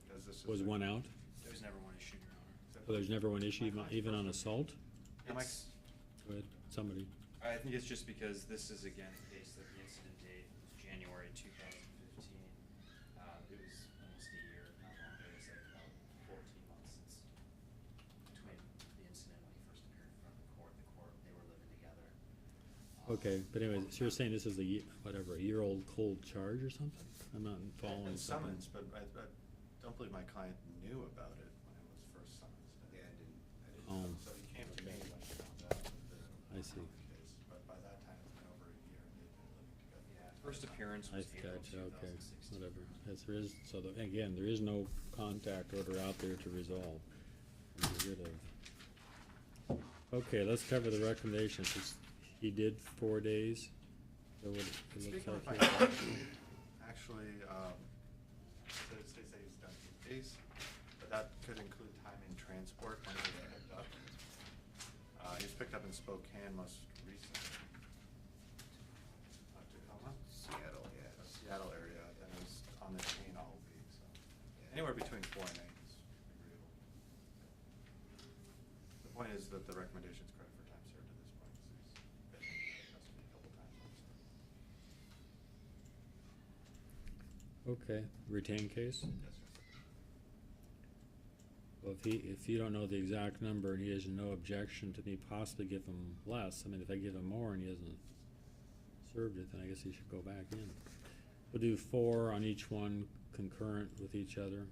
'cause this is was like- one out? There was never one issued, Your Honor. Oh, there's never one issue, even on assault? It's- Go ahead, somebody. I think it's just because this is again the case that the incident date was January 2015. It was almost a year, not longer. It was like about 14 months since between the incident when he first appeared in front of the court. They were living together. Okay, but anyways, so you're saying this is a year-old cold charge or something? I'm not following It's something. summons, but I don't believe my client knew about it when it was first summoned. Yeah, I didn't Oh, So he came to me when he found out that I see. the case, but by that time it's been over a year and they've been living together. Yeah, first appearance I was April gotcha, okay, 2016. whatever. Yes, there is, so again, there is no contact order out there to resolve, and get rid of. Okay, let's cover the recommendations. He did 4 days. So what it looks Speaking of my like here. client, actually, they say he's done 8 days, but that could include time in transport when he was picked up. He was picked up in Spokane most recently. Tacoma? Seattle, yeah. Seattle area, and it was on the chain all week, so anywhere between 4 and 8 is agreeable. The point is that the recommendation's credit for time served at this point, because he's been in custody a couple times also. Okay, retained case? Yes, sir. if you don't know the exact number and he has no objection to me possibly give him less, I mean, if I give him more and he hasn't served it, then I guess he should go back in. We'll do 4 on each one, concurrent with each other.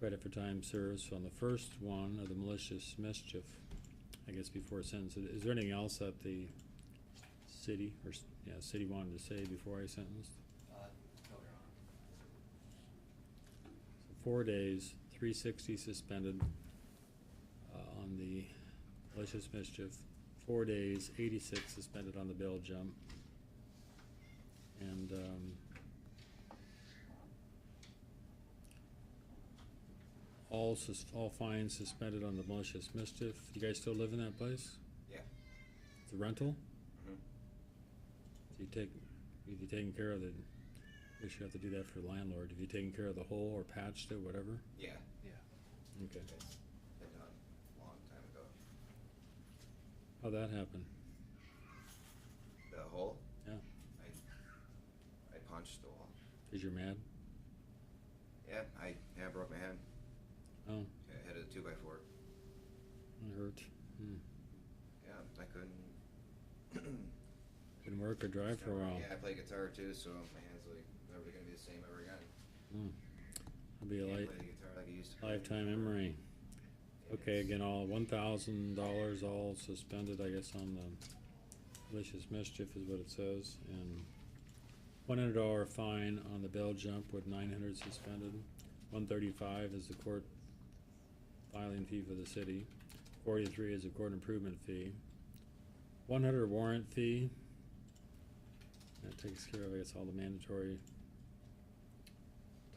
Credit for time served. So on the first one of the malicious mischief, I guess before sentence, is there anything else that the city, or, city wanted to say before I sentenced? No, Your Honor. So 4 days, 360 suspended, on the malicious mischief. 4 days, 86 suspended on the bail jump. And, all fines suspended on the malicious mischief. You guys still live in that place? Yeah. It's a rental? Mhm. So have you taken care of the, I guess you have to do that for the landlord. Have you taken care of the hole or patched it, whatever? Yeah. Okay. It's been done a long time ago. How'd that happen? The hole, Yeah, I punched the wall. 'cause you're mad? Yeah, I broke my hand. Oh, I hit a 2x4. that hurt. Yeah, I couldn't. Didn't work or drive for a while. Yeah, I play guitar too, so my hand's like never gonna be the same ever again. It'll be a Can't play the guitar like I used to. play. lifetime memory. Okay, again, all $1,000 all suspended, I guess, on the malicious mischief is what it says, and $100 fine on the bail jump with 900 suspended. 135 is the court filing fee for the city. 43 is the court improvement fee. 100 warrant fee. That takes care of, I guess, all the mandatory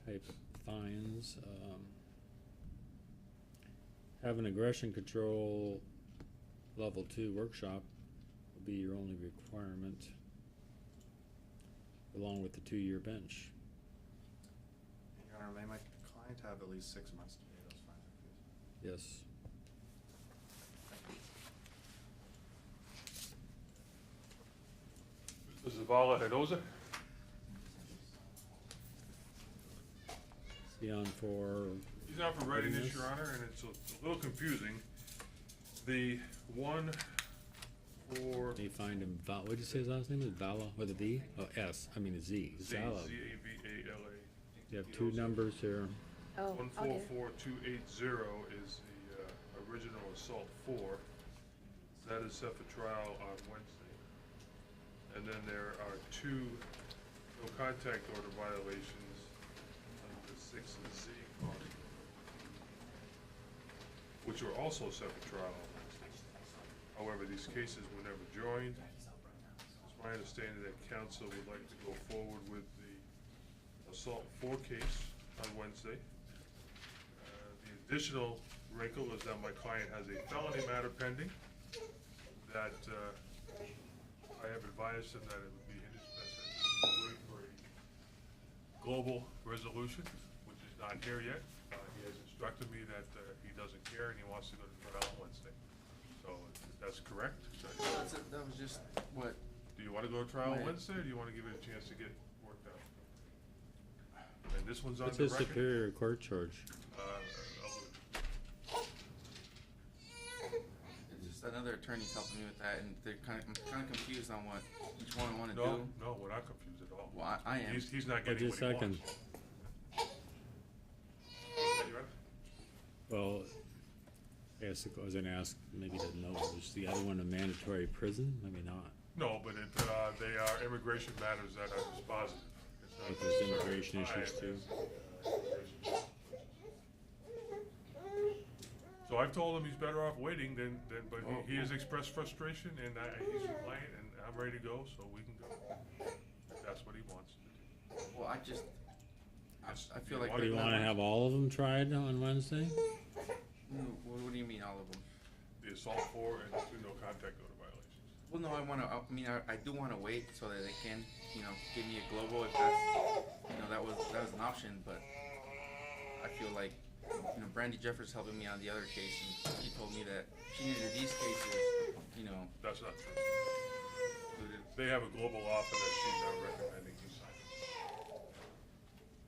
type fines. Have an aggression control level 2 workshop will be your only requirement, along with the 2-year bench. Your Honor, may my client have at least 6 months to pay those fines and fees? Yes. Mr. Zavala Hinoza? See on for. He's on for readiness, Your Honor, and it's a little confusing. The one for They find him, what'd you say his last name is? Vala, with a V? Oh, S, I mean a Z. Z, Zala. Z-A-V-A-L-A. You have 2 numbers here. Oh, One I'll four get it. four two eight zero is the original assault 4. That is set for trial on Wednesday. And then there are 2 no contact order violations under the 6 Z clause, which were also set for trial on Wednesday. However, these cases were never joined. It's my understanding that counsel would like to go forward with the assault 4 case on Wednesday. The additional wrinkle is that my client has a felony matter pending that I have advised him that it would be in his best interest to wait for a global resolution, which is not here yet. He has instructed me that he doesn't care and he wants to go to trial on Wednesday. So if that's correct. That was just what. Do you want to go to trial on Right. Wednesday, or do you want to give it a chance to get worked out? And this one's on What's the his record. superior court charge? It's just another attorney's helping me with that, and I'm kind of confused on which one I want to No, do. no, we're not confused at all. Well, I am. He's not What's getting his what he second? wants. You right? Well, I guess I was gonna ask, maybe he doesn't know, is the other one a mandatory prison? Maybe not. No, but they are immigration matters that are dispositive. It's not Like there's necessarily immigration issues tied too. as, So I've told him he's better off waiting but he has expressed frustration and he's compliant and I'm ready to go, so we can go. If that's what he wants to do. Well, I feel like. Do you wanna have all of them tried on Wednesday? What do you mean, all of them? The assault 4 and the 2 no contact order violations. Well, no, I do want to wait so that they can, give me a global if that's, that was an option, but I feel like, Brandy Jeffers helping me on the other case, and she told me that she needed these cases, That's not true. They have a global offer that she's not recommending he sign.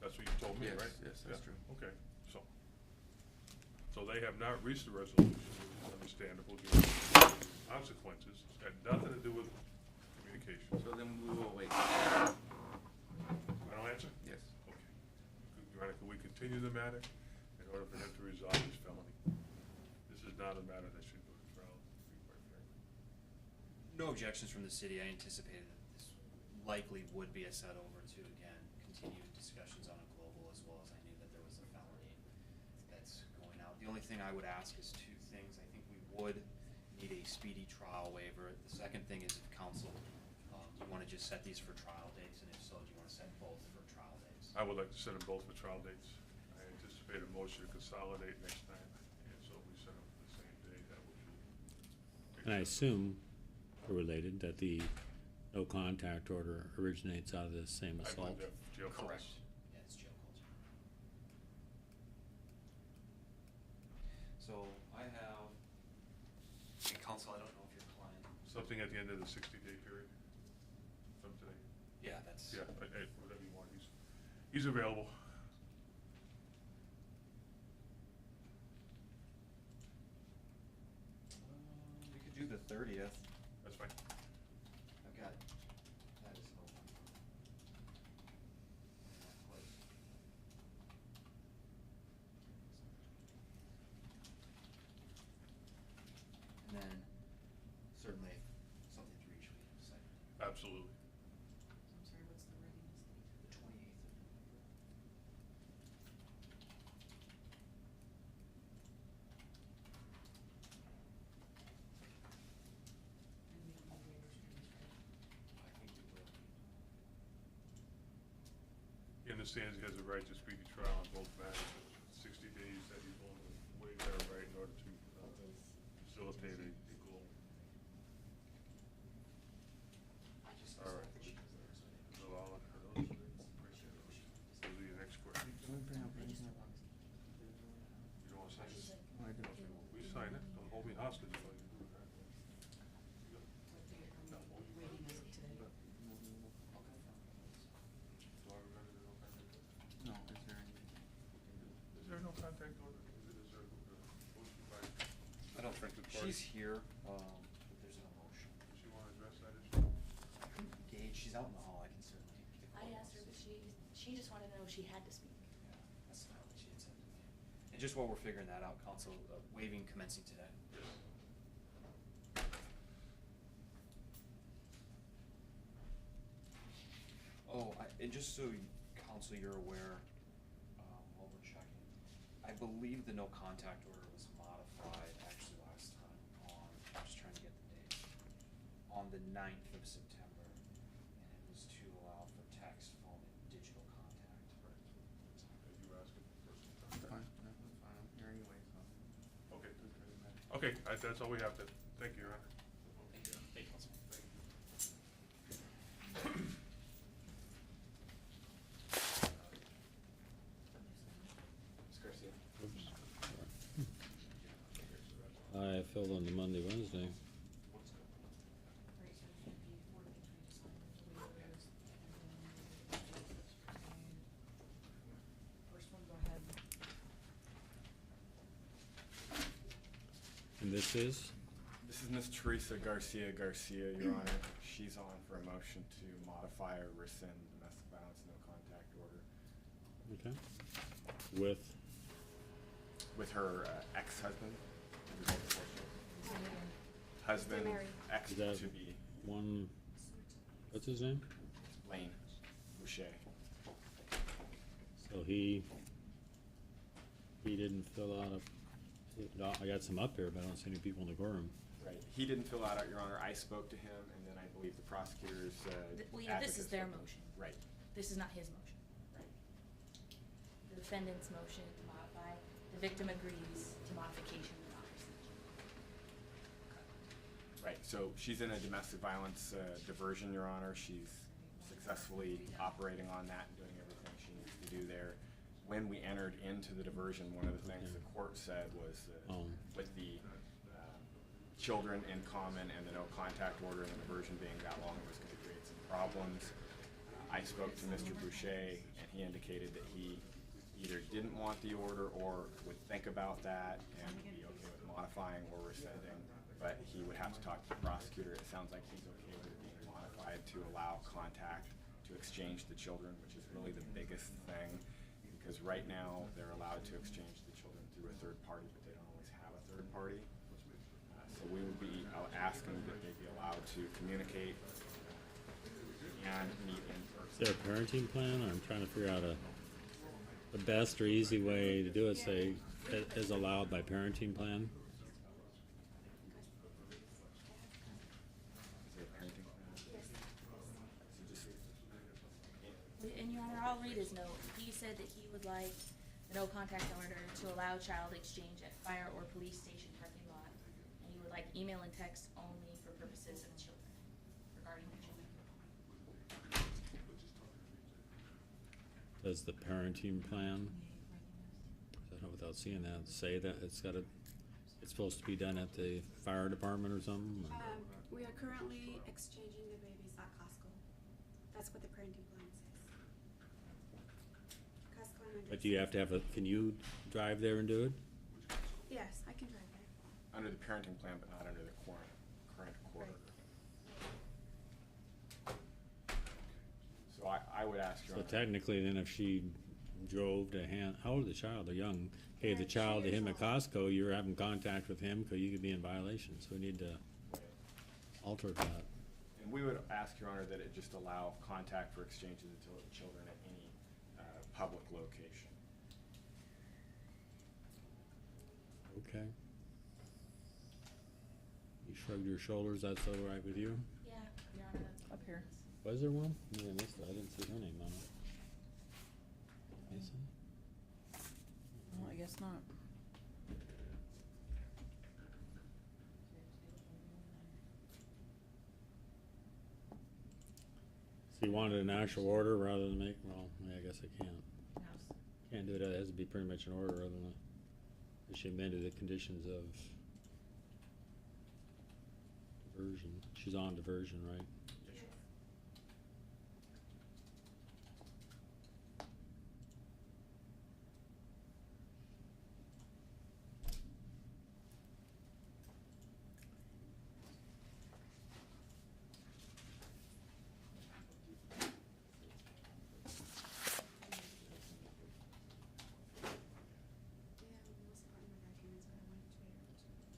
That's what you told me, Yes, right? yes, that's true. Okay, so. So they have not reached a resolution, which is understandable, given the consequences. It's got nothing to do with communication. So then we will wait. Final answer? Yes. Okay. Your Honor, can we continue the matter in order for him to resolve his felony? This is not a matter that should go to trial, to be quite frank. No objections from the city. I anticipated that this likely would be a set over to, again, continue discussions on a global, as well as I knew that there was a felony that's going out. The only thing I would ask is two things. I think we would need a speedy trial waiver. The second thing is if council, do you want to just set these for trial dates, and if so, do you want to set both for trial dates? I would like to set them both for trial dates. I anticipate a motion to consolidate next time, and so if we set them for the same day, that would be. And I assume, related, that the no contact order originates out of the same I assault. believe that jail calls. Correct. Yeah, it's jail calls. So I have, and council, I don't know if your client. Something at the end of the 60-day period from today. Yeah, that's. Yeah, whatever you want, he's available. We could do the 30th. That's fine. I've got, that is open. And then, certainly, if something's reached, we can decide. Absolutely. I'm sorry, what's the readiness date? The 28th of November. I think we will. He understands he has a right to speedy trial on both matters. 60 days that he's willing to waive that right in order to facilitate a goal. All right. So I'll look for those. Appreciate those. Those are your next questions. You don't want to sign this? We sign it. Don't hold me hostage while you do that. No, hold you hostage. Do I remember the no contact order? No, is there any? Is there no contact order? Is there motion by? I don't think, affected party? she's here, but there's no motion. Does she want to address that issue? Gage, she's out in the hall, I can certainly. I asked her, but she just wanted to know if she had to speak. Yeah, that's not what she had said to me. And just while we're figuring that out, council, waiving commencing today. Oh, and just so council, you're aware, while we're checking, I believe the no contact order was modified actually last time on, I'm just trying to get the date, on the 9th of September, and it was to allow for text, phone, and digital contact. Okay, you were asking for some contact. Fine, no, that's fine, I'm here anyway, so. Okay. Okay, that's all we have then. Thank you, Your Honor. Thank you. Thank you, council. Ms. Garcia. Oops. I filled on the Monday, Wednesday. First one, go ahead. And this is? This is Ms. Teresa Garcia, Your Honor. She's on for a motion to modify or rescind domestic violence no contact order Okay. With? with her ex-husband. Husband, Mary. ex Is that to be one, what's his name? Lane Boucher. So he didn't fill out I got some up here, but I don't see any people in the courtroom. Right. He didn't fill that out, Your Honor. I spoke to him, and then I believe the prosecutors. Well, yeah, this is advocates their spoke to him. motion. Right. This is not his motion. Right. The defendant's motion to modify, the victim agrees to modification without rescission. Right, so she's in a domestic violence diversion, Your Honor. She's successfully operating on that and doing everything she needs to do there. When we entered into the diversion, one of the things the court said was with the children in common and the no contact order and the diversion being that long, it was going to create some problems. I spoke to Mr. Boucher, and he indicated that he either didn't want the order or would think about that and be okay with modifying or rescinding, but he would have to talk to the prosecutor. It sounds like he's okay with it being modified to allow contact to exchange the children, which is really the biggest thing, because right now they're allowed to exchange the children through a third party, but they don't always have a third party. So we would be asking that they be allowed to communicate and meet in person. Is there a parenting plan? I'm trying to figure out the best or easy way to do it, say, is allowed by parenting plan. Is there a parenting plan? And Your Honor, I'll read his note. He said that he would like the no contact order to allow child exchange at fire or police station parking lot. And he would like email and text only for purposes of children, regarding the children. Does the parenting plan, I don't know without seeing that, say that it's supposed to be done at the fire department or something? Or- We are currently exchanging the babies at Costco. That's what the parenting plan says. Costco and But do you have to can you drive there and do it? Yes, I can drive there. Under the parenting plan, but not under the current court order. So I would ask Your So Honor. technically, then if she drove to how old is the child? They're young. Gave the child to him at Costco, you're having contact with him, because you could be in violation, so we need to alter that. And we would ask, Your Honor, that it just allow contact for exchange of the children at any public location. Okay. You shrugged your shoulders, that's all right with you? Yeah, Your Honor. Up here. Was there one? Yeah, I missed it. I didn't see her name on it. Mason? Well, I guess not. So you wanted an actual order rather than I guess I can't. Can't do it, it has to be pretty much an order other than she amended the conditions of diversion. She's on diversion, right?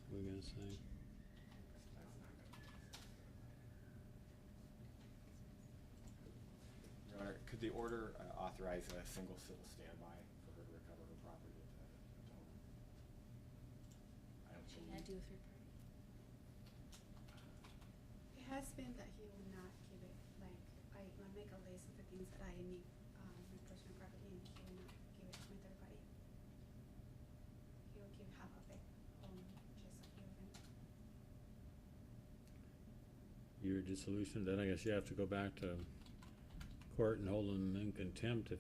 What are we gonna say? Your Honor, could the order authorize a single civil standby for her to recover her property at the home? I don't She believe. can't do a third party. It has been that he will not give it, like, I make a list of the things that I need, my personal property, and he will not give it to my third party. He will give half of it, just a few of them. Your dissolution, then I guess you have to go back to court and hold him in contempt if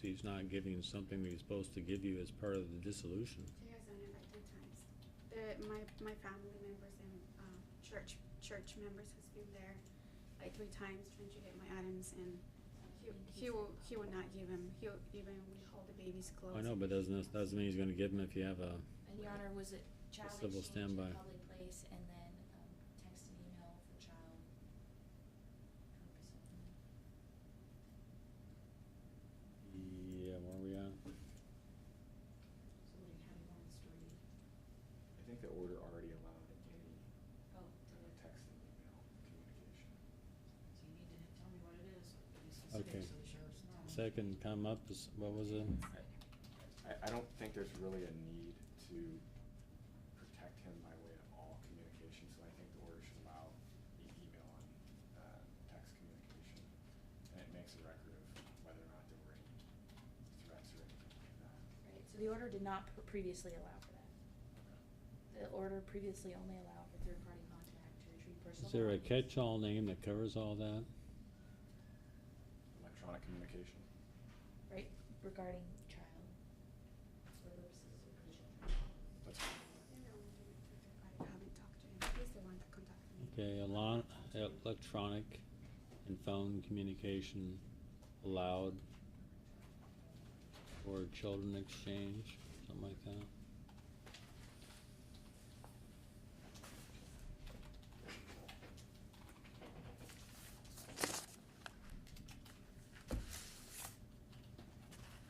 he's not giving something that he's supposed to give you as part of the dissolution. He has done it like 10 times. My family members and, church members has been there like 3 times trying to get my items, and he will not give him, he'll even withhold the baby's clothes. I know, but doesn't mean he's gonna give him if you have a And Your Honor, was it child civil exchange in standby. a public place and then, text and email for child purpose only? Yeah, where are we at? So what do you have him on the story? I think the order already allowed any Oh, text and email communication. So you need to tell me what it is, be Okay. specific, so the sheriffs know. Second come up is, what was it? I don't think there's really a need to protect him by way of all communication, so I think the order should allow email and text communication. And it makes a record of whether or not there were any threats or anything like that. Right, so the order did not previously allow for that. The order previously only allowed for third party contact to retrieve personal. Is there a belongings. catch-all name that covers all that? Electronic communication. Right, regarding child, for purposes of the children. That's I haven't talked to him. He's the one that contacted me. Okay, electronic and phone communication allowed. or children exchange, something like that.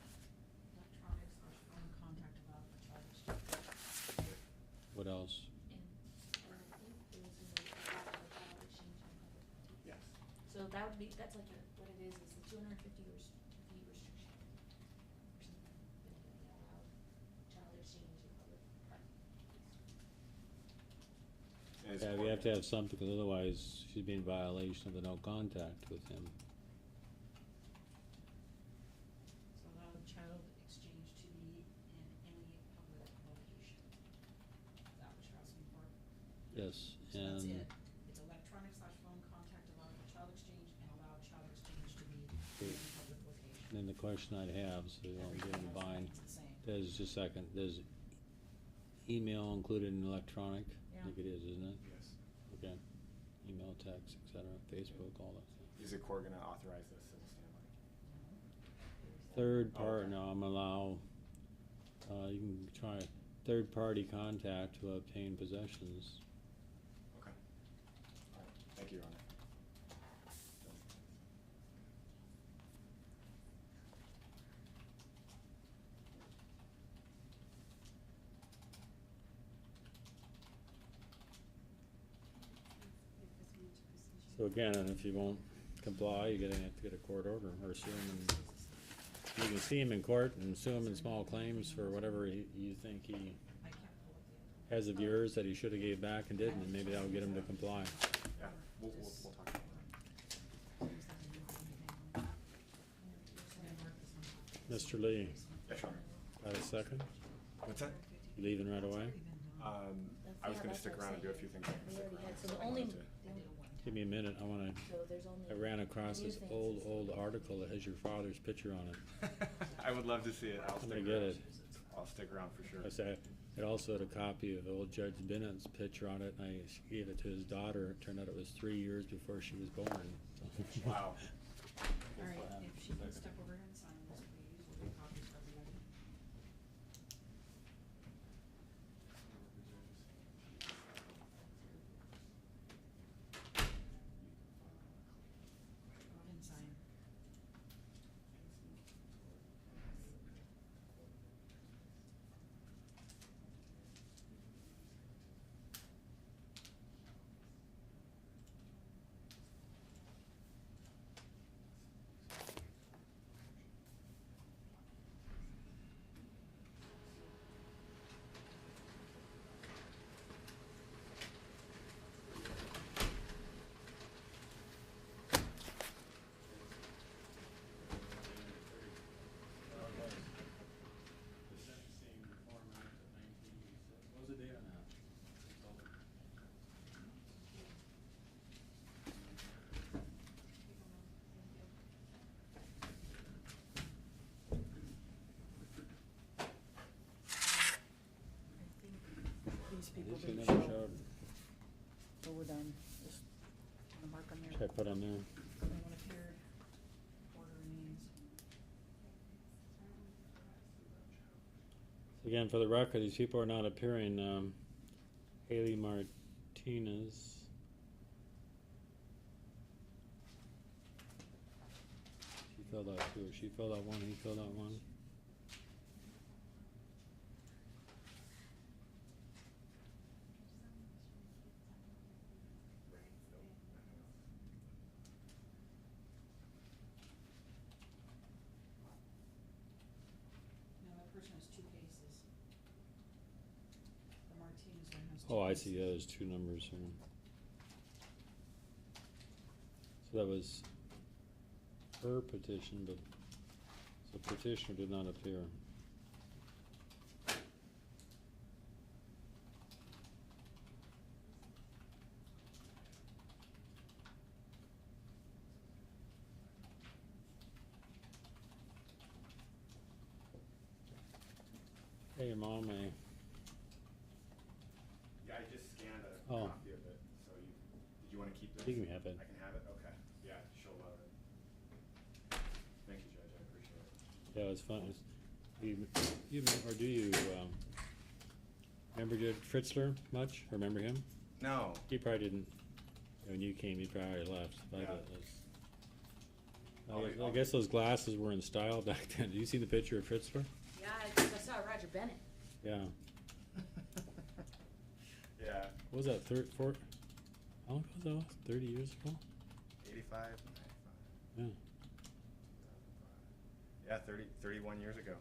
Electronics or phone contact about the child exchange. What else? Yes. So that would be, that's like a, what it is the 250 feet restriction. Or something, that allow child exchange in public park. Yeah, we have to have something, because otherwise she'd be in violation of the no contact with him. So allow the child exchange to be in any public location. Is that what you're asking for? Yes, So that's and it. It's electronic / phone contact allow for child exchange and allow child exchange to be in any public location. then the question I'd have, so you don't get in a bind, It's the same. does, just a second, does email included in electronic? Yeah. I think it is, isn't it? Yes. Okay, email, text, et cetera, Facebook, all that stuff. Is the court gonna authorize this as a standby? Third Oh, part, okay. no, I'm allow, you can try third-party contact to obtain possessions. Okay. All right, thank you, Your Honor. So again, and if you won't comply, you're gonna have to get a court order, or sue him, and you can see him in court and sue him in small claims for whatever you think he has of yours that he should've gave back and didn't, and maybe that'll get him to comply. Yeah, we'll talk about that. Mr. Lee, Yes, Your Honor. got a second? What's that? Leaving right away? I was gonna stick around and do a few things. So the only, Give me a minute, I wanna, so there's only. I ran across new this things. old article that has your father's picture on it. I would love to see it. I'll I'm stick gonna around. get it. I'll stick around for sure. I said, it also had a copy of old Judge Bennett's picture on it, and I gave it to his daughter. It turned out it was 3 years before she was born. So- Wow. All right, if she can step over here and sign this, please, we'll get copies for everybody. Go ahead and sign. What was the date on that? These people These didn't never show, showed. so we're done. Just gonna mark them there. Should I put on there? No one appeared. Order remains. Again, for the record, these people are not appearing. Haley Martinez. She filled out two. She filled out one. He filled out one. No, that person has two cases. The Martinez one has two. Oh, I cases. see. Yeah, there's two numbers here. So that was her petition, but the petitioner did not appear. Hey, your mom may. Yeah, I just scanned a Oh. copy of it, so did you wanna keep this? You can have it. I can have it, okay, yeah, she'll love it. Thank you, Judge, I appreciate it. Yeah, it's fun. Or do you, remember Jed Fritzler much? Remember him? No. He probably didn't, when you came, he probably left. But I guess those glasses were in style back then. Did you see the picture of Fritzler? Yeah, I saw Roger Bennett. Yeah. Yeah. What was that, how long ago was that? 30 years ago? 85, 95. Yeah. Yeah, 31 years ago.